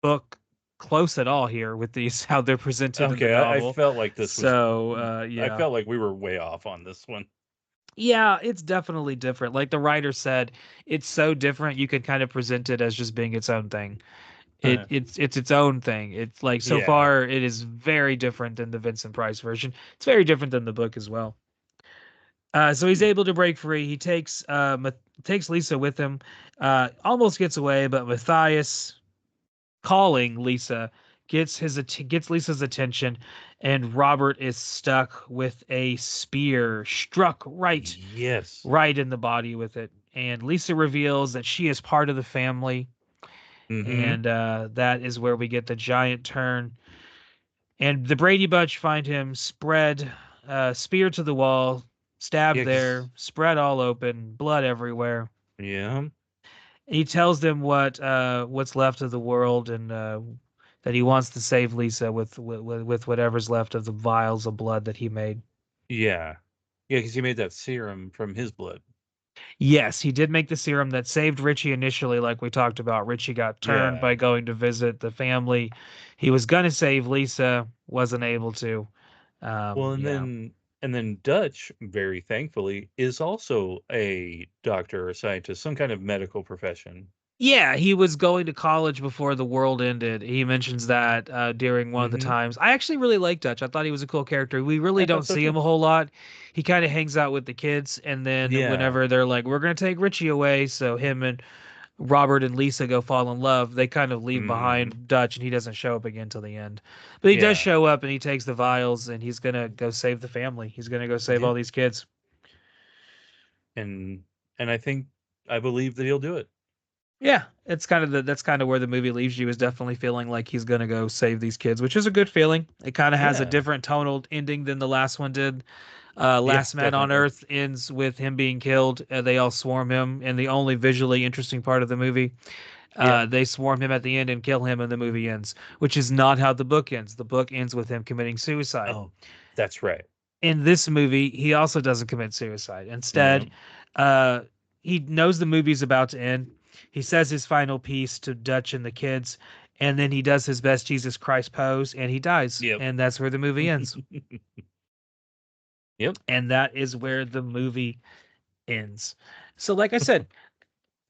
book close at all here with these how they're presented in the Okay, I novel. felt like this was, So I yeah. felt like we were way off on this one. Yeah, it's definitely different. Like the writer said, it's so different you can kind of present it as just being its own thing. It's its own thing. It's like so Yeah. far it is very different than the Vincent Price version. It's very different than the book as well. So he's Hmm. able to break free. He takes Lisa with him. Almost gets away, but Matthias calling Lisa gets Lisa's attention, and Robert is stuck with a spear struck Yes. right in the body with it. And Lisa reveals that she is part of the family, Mm-hmm. and that is where we get the giant turn. And the Brady Bunch find him spread, spear to the wall, stabbed Yeah, there, 'cause spread all open, blood everywhere. yeah. He tells them what's left of the world and that he wants to save Lisa with whatever's left of the vials of blood that he made. Yeah. Yeah, because he made that serum from his blood. Yes, he did make the serum that saved Richie initially, like we talked about. Richie got turned Yeah. by going to visit the family. He was gonna save Lisa, wasn't able to. Well, Yeah. and then Dutch, very thankfully, is also a doctor or scientist, some kind of medical profession. Yeah, he was going to college before the world ended. He mentions that during one of the Mm-hmm. times. I actually really like Dutch. I thought he was a cool character. We really I don't thought so see him too. a whole lot. He kind of hangs out with the kids, and then Yeah. whenever they're like, "We're gonna take Richie away," so him and Robert and Lisa go fall in love, they kind of leave Mm-hmm. behind Dutch, and he doesn't show up again till the end. But he does Yeah. show up, and he takes the vials, and he's gonna go save the family. He's gonna go save Yeah. all these kids. And I think I believe that he'll do it. Yeah, it's kind of that's kind of where the movie leaves you is definitely feeling like he's gonna go save these kids, which is a good feeling. It kind of has a Yeah. different tonal ending than the last one did. Yeah, Last Man on definitely. Earth ends with him being killed. They all swarm him, and the only visually interesting part of the movie, Yeah. they swarm him at the end and kill him, and the movie ends, which is not how the book ends. The book ends with him committing suicide. Oh, that's right. In this movie, he also doesn't commit suicide. Yeah. Instead, uh, he knows the movie's about to end. He says his final piece to Dutch and the kids, and then he does his best Jesus Christ pose, and he dies. Yep. And that's where the movie ends. Yep. And that is where the movie ends. So, like I said,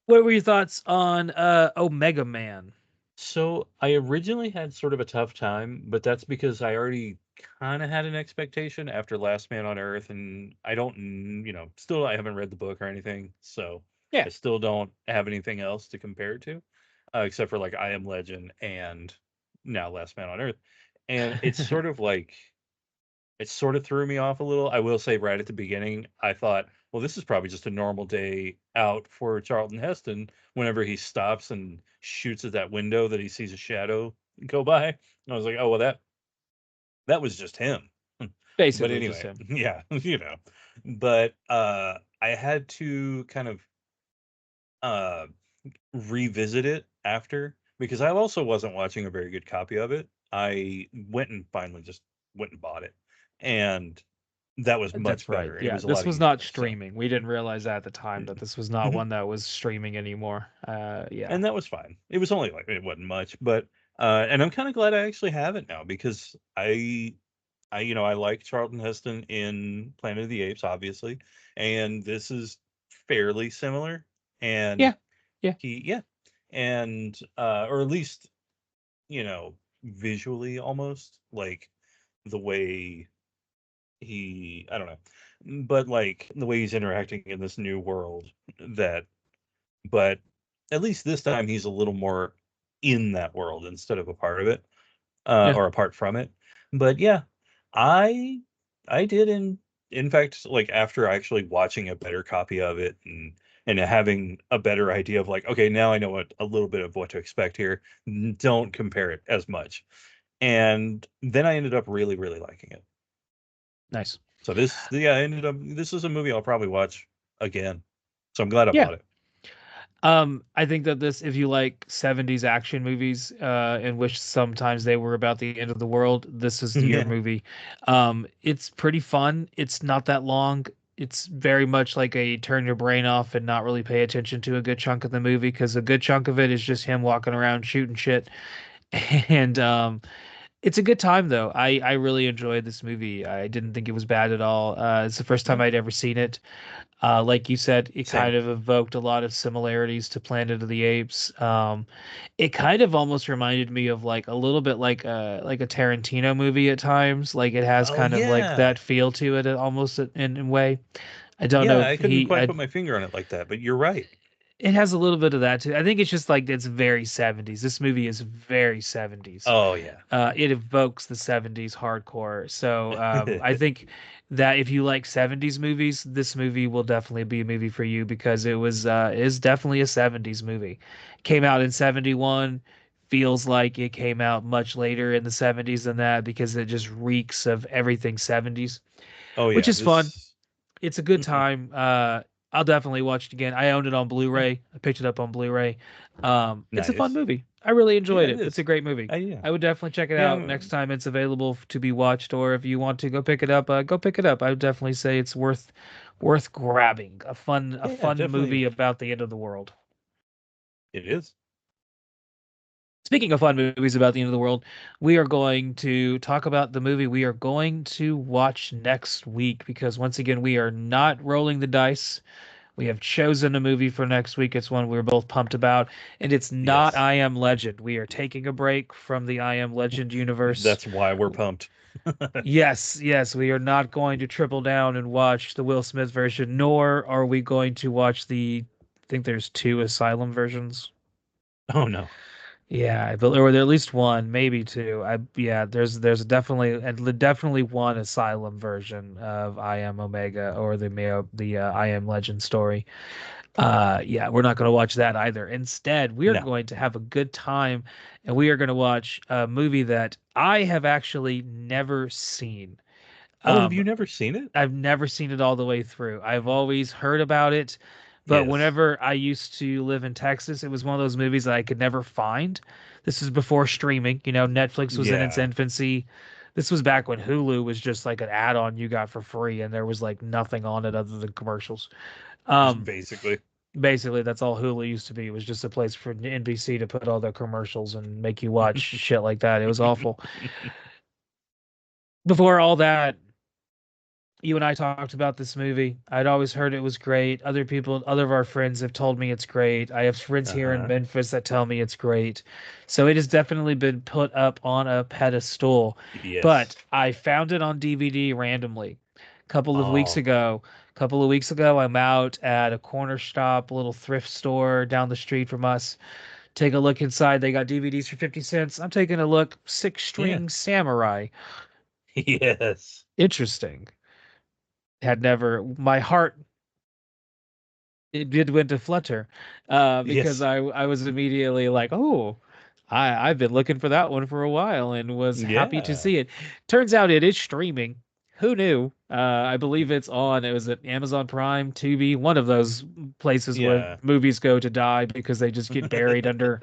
what were your thoughts on Omega Man? So I originally had sort of a tough time, but that's because I already kind of had an expectation after Last Man on Earth, and I don't, still I haven't read the book or anything, so Yeah. I still don't have anything else to compare it to, except for like I Am Legend and now Last Man on Earth, and it's sort of like it sort of threw me off a little. I will say right at the beginning, I thought, well, this is probably just a normal day out for Charlton Heston whenever he stops and shoots at that window that he sees a shadow go by. And I was like, oh, well, that was just him. But Basically, just anyway, him. yeah, But I had to kind of uh revisit it after because I also wasn't watching a very good copy of it. I went and finally just went and bought it. And that was much That's right. better and it Yeah, was a this lot was not easier. So, streaming. We didn't realize that at the time that this was not mhm. one that was streaming anymore. Yeah. And that was fine. It was only like it wasn't much, but and I'm kind of glad I actually have it now because I like Charlton Heston in Planet of the Apes, obviously, and this is fairly similar. And Yeah. Yeah. yeah, and or at least visually almost like the way I don't know, but like the way he's interacting in this new world that, but at least this time he's a little more in that world instead of a part of it, Yeah. or apart from it. But yeah, I I did in fact like after actually watching a better copy of it and having a better idea of like okay now I know what a little bit of what to expect here. Don't compare it as much, and then I ended up really liking it. Nice. So this yeah I ended up this is a movie I'll probably watch again. So I'm glad I Yeah. bought it. I think that this, if you like 70s action movies, in which sometimes they were about the end of the world, this is your Yeah. movie. It's pretty fun. It's not that long. It's very much like a turn your brain off and not really pay attention to a good chunk of the movie because a good chunk of it is just him walking around shooting shit. And it's a good time though. I really enjoyed this movie. I didn't think it was bad at all. It's the first time No. I'd ever seen it. Like you said, it Same. kind of evoked a lot of similarities to Planet of the Apes. It kind of almost reminded me of like a little bit like a Tarantino movie at times. Like it has Oh kind of like yeah. that feel to it almost in a way. I don't know Yeah, I if couldn't he, quite put my finger on it like that, but you're right. it has a little bit of that too. I think it's just like it's very 70s. This movie is very 70s. Oh yeah. It evokes the 70s hardcore. So I think that if you like 70s movies, this movie will definitely be a movie for you because it is definitely a 70s movie. Came out in 71, feels like it came out much later in the 70s than that because it just reeks of everything 70s, Oh which yeah, is fun. this It's a good time. I'll definitely watch it again. I own it on yeah, Blu-ray. I picked it up on Blu-ray. It's a fun nice. movie. I really Yeah, enjoyed it it. It's a is. great movie. Yeah. I would definitely check it Yeah, out next time it's available to be watched, or if you want to go pick it up, go pick it up. I would definitely say it's worth grabbing. A yeah, fun definitely movie about the end of the world. it is. Speaking of fun movies about the end of the world, we are going to talk about the movie we are going to watch next week because once again we are not rolling the dice. We have chosen a movie for next week. It's one we're both pumped about, and it's not Yes. I Am Legend. We are taking a break from the I Am Legend universe. That's why we're pumped. Yes, yes, we are not going to triple down and watch the Will Smith version, nor are we going to watch I think there's two Asylum versions. Oh no. Yeah, or at least one, maybe two. Yeah, there's definitely and definitely one Asylum version of I Am Omega or the I Am Legend story. Yeah, we're not going to watch that either. Instead, we are No. going to have a good time and we are going to watch a movie that I have actually never seen. Oh, have Um, you never seen it? I've never seen it all the way through. I've always heard about it, but Yes. whenever I used to live in Texas, it was one of those movies that I could never find. This is before streaming. Netflix was in its Yeah. infancy. This was back when Hulu was just like an add-on you got for free, and there was like nothing on it other than commercials. Um, Basically. Basically, that's all Hulu used to be. It was just a place for NBC to put all their commercials and make you watch shit like that. It was awful. Before all that, you and I talked about this movie. I'd always heard it was great. Other of our friends have told me it's great. I have friends here in Uh-huh. Memphis that tell me it's great. So it has definitely been put up on a pedestal. But Yes. I found it on DVD randomly a couple of weeks Oh, ago. Couple of weeks ago, I'm out at a corner shop, a little thrift store down the street from us. Take a look inside. They got DVDs for 50 cents. I'm taking a look. Six yeah. String Samurai. Yes. Interesting. Had never, my heart it did went to flutter because Yes. I was immediately like, oh, I've been looking for that one for a while and was happy to Yeah. see it. Turns out it is streaming. Who knew? I believe it's on. It was at Amazon Prime, Tubi, one of those places where Yeah. movies go to die because they just get buried under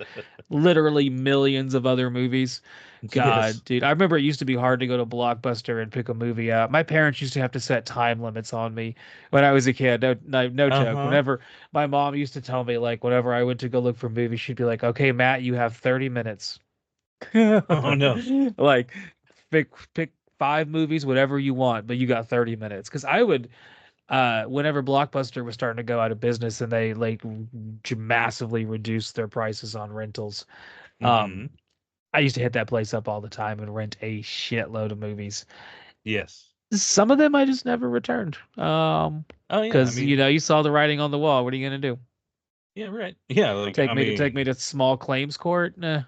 literally millions of other movies. Yes. God, dude, I remember it used to be hard to go to Blockbuster and pick a movie out. My parents used to have to set time limits on me when I was a kid. No, no, no joke. Uh-huh. Whenever my mom used to tell me, like, whenever I went to go look for movies, she'd be like, "Okay, Matt, you have 30 minutes." Oh no. Like pick five movies, whatever you want, but you got 30 minutes. Because I would, whenever Blockbuster was starting to go out of business and they like massively reduced their prices on rentals, Hmm. I used to hit that place up all the time and rent a shitload of movies. Yes. Some of them I just never returned. Oh yeah. I Because mean, you saw the writing on the wall. What are you gonna do? yeah, right. Yeah, like I Take me mean, to small claims court? Nah.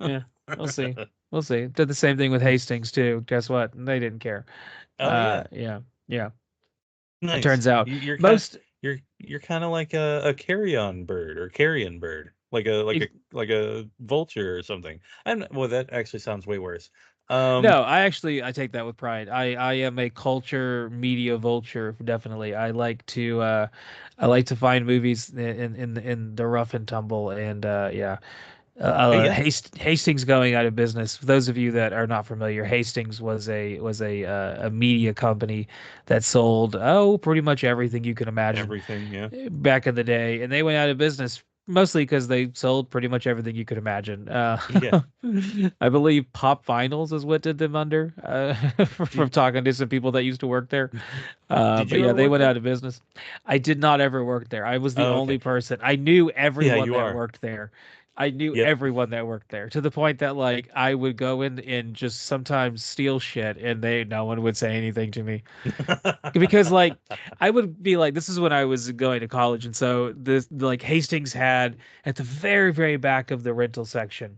Yeah, we'll see. We'll see. Did the same thing with Hastings too. Guess what? They didn't care. oh yeah. Yeah, yeah. It Nice. turns out You're kind most you're kind of like a carrion bird or carrion bird, if like a vulture or something. Well, that actually sounds way worse. no, I take that with pride. I am a culture media vulture, definitely. I like to find movies in the rough and tumble and yeah. Yeah, Hastings going out of business. For those of you that are not familiar, Hastings was a media company that sold pretty much everything you can imagine everything. Yeah, back in the day, and they went out of business mostly because they sold pretty much everything you could imagine. yeah. I believe Pop Vinyls is what did them under, from Did talking to some people that used to work there. did But you yeah, ever they work went there? out of business. I did not ever work there. I was the Oh, only okay. person. I knew Yeah, everyone you that are. worked there. I knew Yep. everyone that worked there to the point that like I would go in and just sometimes steal shit and no one would say anything to me because like I would be like this is when I was going to college and so this like Hastings had at the very back of the rental section,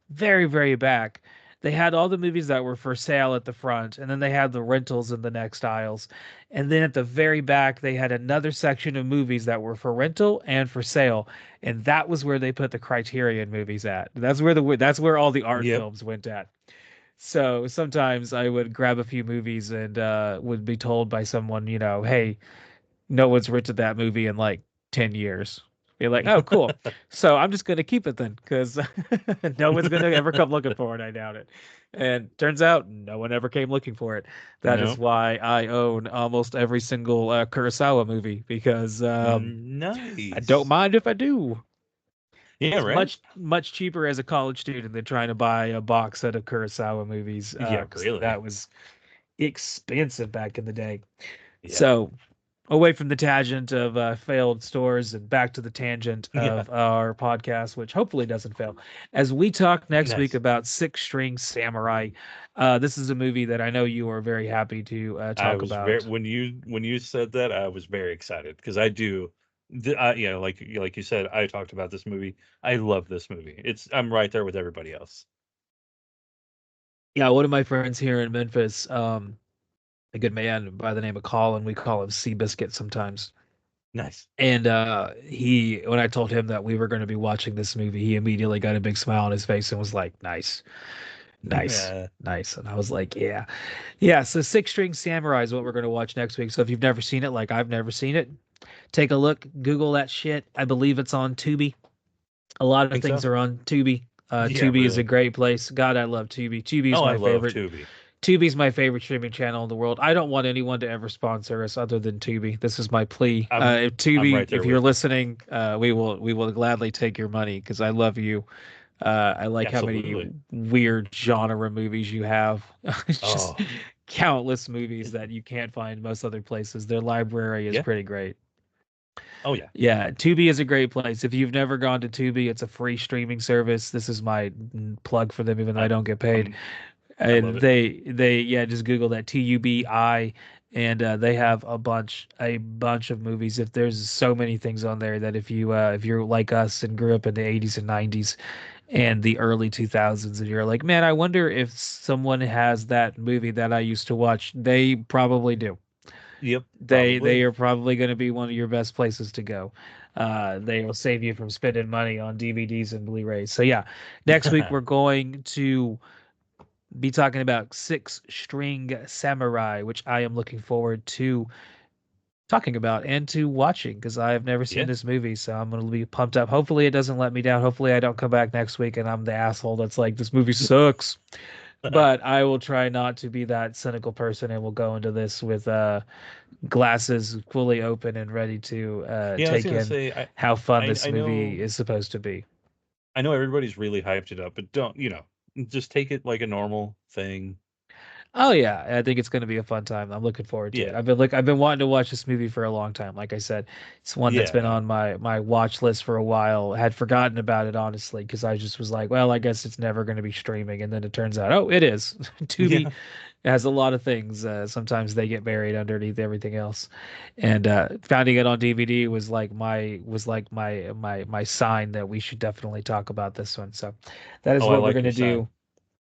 very back, they had all the movies that were for sale at the front and then they had the rentals in the next aisles, and then at the very back they had another section of movies that were for rental and for sale, and that was where they put the Criterion movies at. That's where all the art Yep. films went at. So sometimes I would grab a few movies and would be told by someone, hey, no one's rented that movie in like 10 years. Be like, oh, cool. So I'm just going to keep it then because no one's going to ever come looking for it. I doubt it. And turns out no one ever came looking for it. That is No. why I own almost every single Kurosawa movie because I don't Nice. mind if I do. Yeah, It's right? much cheaper as a college student than trying to buy a box set of Kurosawa movies Yeah, 'cause really. that was expensive back in the day. Yeah. So away from the tangent of failed stores and back to the tangent Yeah. of our podcast, which hopefully doesn't fail, as we talk next week Nice. about Six String Samurai. This is a movie that I know you are very happy to I talk was very about. when you said that, I was very excited because I do you know, like you said, I talked about this movie. I love this movie. I'm right there with everybody else. Yeah, one of my friends here in Memphis, a good man by the name of Colin, we call him Seabiscuit sometimes. Nice. And when I told him that we were going to be watching this movie, he immediately got a big smile on his face and was like, "Nice, nice, Yeah. nice." And I was like, "Yeah, yeah." So Six String Samurai is what we're going to watch next week. So if you've never seen it, like I've never seen it, take a look, Google that shit. I believe it's on Tubi. A lot of Think things so? are on Tubi. Yeah, Tubi is a really. great place. God, I love Tubi. Oh, I love Tubi. Tubi's my favorite streaming channel in the world. I don't want anyone to ever sponsor us other than Tubi. This is my plea. If I'm Tubi, right there if you're with you. listening, we will gladly take your money because I love you. I like how many Absolutely. weird genre movies you have. It's just Oh, countless movies that you can't find most other places. Their library is yeah. pretty great. Oh, yeah. Yeah, Tubi is a great place. If you've never gone to Tubi, it's a free streaming service. This is my plug for them, even though I I don't get paid. I'm I love And it. yeah, just Google that TUBI, and they have a bunch of movies. If there's so many things on there that if you're like us and grew up in the 80s and 90s and the early 2000s, and you're like, man, I wonder if someone has that movie that I used to watch. They probably do. Yep, They probably. are probably going to be one of your best places to go. They will save you from spending money on DVDs and Blu-rays. So yeah, next week we're going to be talking about Six String Samurai, which I am looking forward to talking about and to watching because I have never seen Yeah. this movie. So I'm going to be pumped up. Hopefully, it doesn't let me down. Hopefully, I don't come back next week and I'm the asshole that's like, this movie sucks. But I will try not to be that cynical person and will go into this with glasses fully open and ready to Yeah, I was take gonna in say how fun I this I movie know is supposed to be. I know everybody's really hyped it up, but don't, just take it like a normal thing. Oh yeah, I think it's going to be a fun time. I'm looking forward to it. Yeah. I've been wanting to watch this movie for a long time. Like I said, it's one that's been Yeah. on my watch list for a while. Had forgotten about it honestly because I just was like, well, I guess it's never going to be streaming, and then it turns out, oh, it is. Tubi Yeah. has a lot of things. Sometimes they get buried underneath everything else, and finding it on DVD was like my sign that we should definitely talk about this one. So that is Oh, I what we're like going your to sign. do.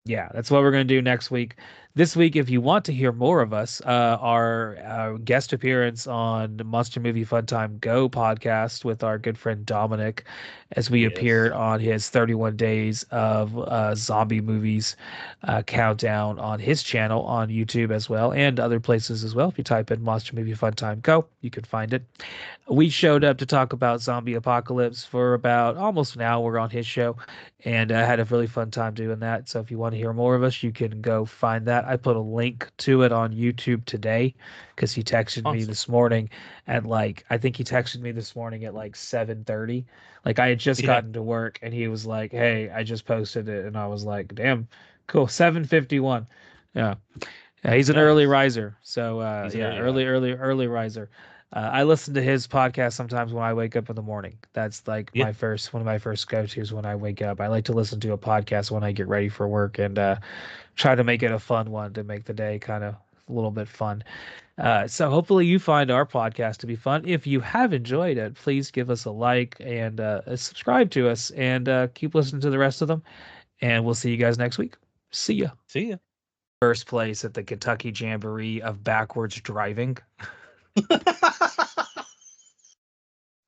Yeah, that's what we're going to do next week. This week, if you want to hear more of us, our guest appearance on the Monster Movie Fun Time Go podcast with our good friend Dominic, as we appeared Yes. on his 31 Days of Zombie Movies countdown on his channel on YouTube as well, and other places as well. If you type in Monster Movie Fun Time Go, you can find it. We showed up to talk about zombie apocalypse for about almost an hour on his show, and I had a really fun time doing that. So if you want to hear more of us, you can go find that. I put a link to it on YouTube today because he texted me Awesome. this morning at like I think he texted me this morning at like 7:30. Like I had just Yeah. gotten to work and he was like, "Hey, I just posted it." And I was like, "Damn, cool. 7:51." Yeah. Yeah, he's an early Nice. riser. So He's an yeah, early, yeah. early riser. I listen to his podcast sometimes when I wake up in the morning. That's like Yeah. my first one of my first go-tos when I wake up. I like to listen to a podcast when I get ready for work and try to make it a fun one to make the day kind of a little bit fun. So hopefully you find our podcast to be fun. If you have enjoyed it, please give us a like and subscribe to us and keep listening to the rest of them. And we'll see you guys next week. See ya. See ya. First place at the Kentucky Jamboree of backwards driving.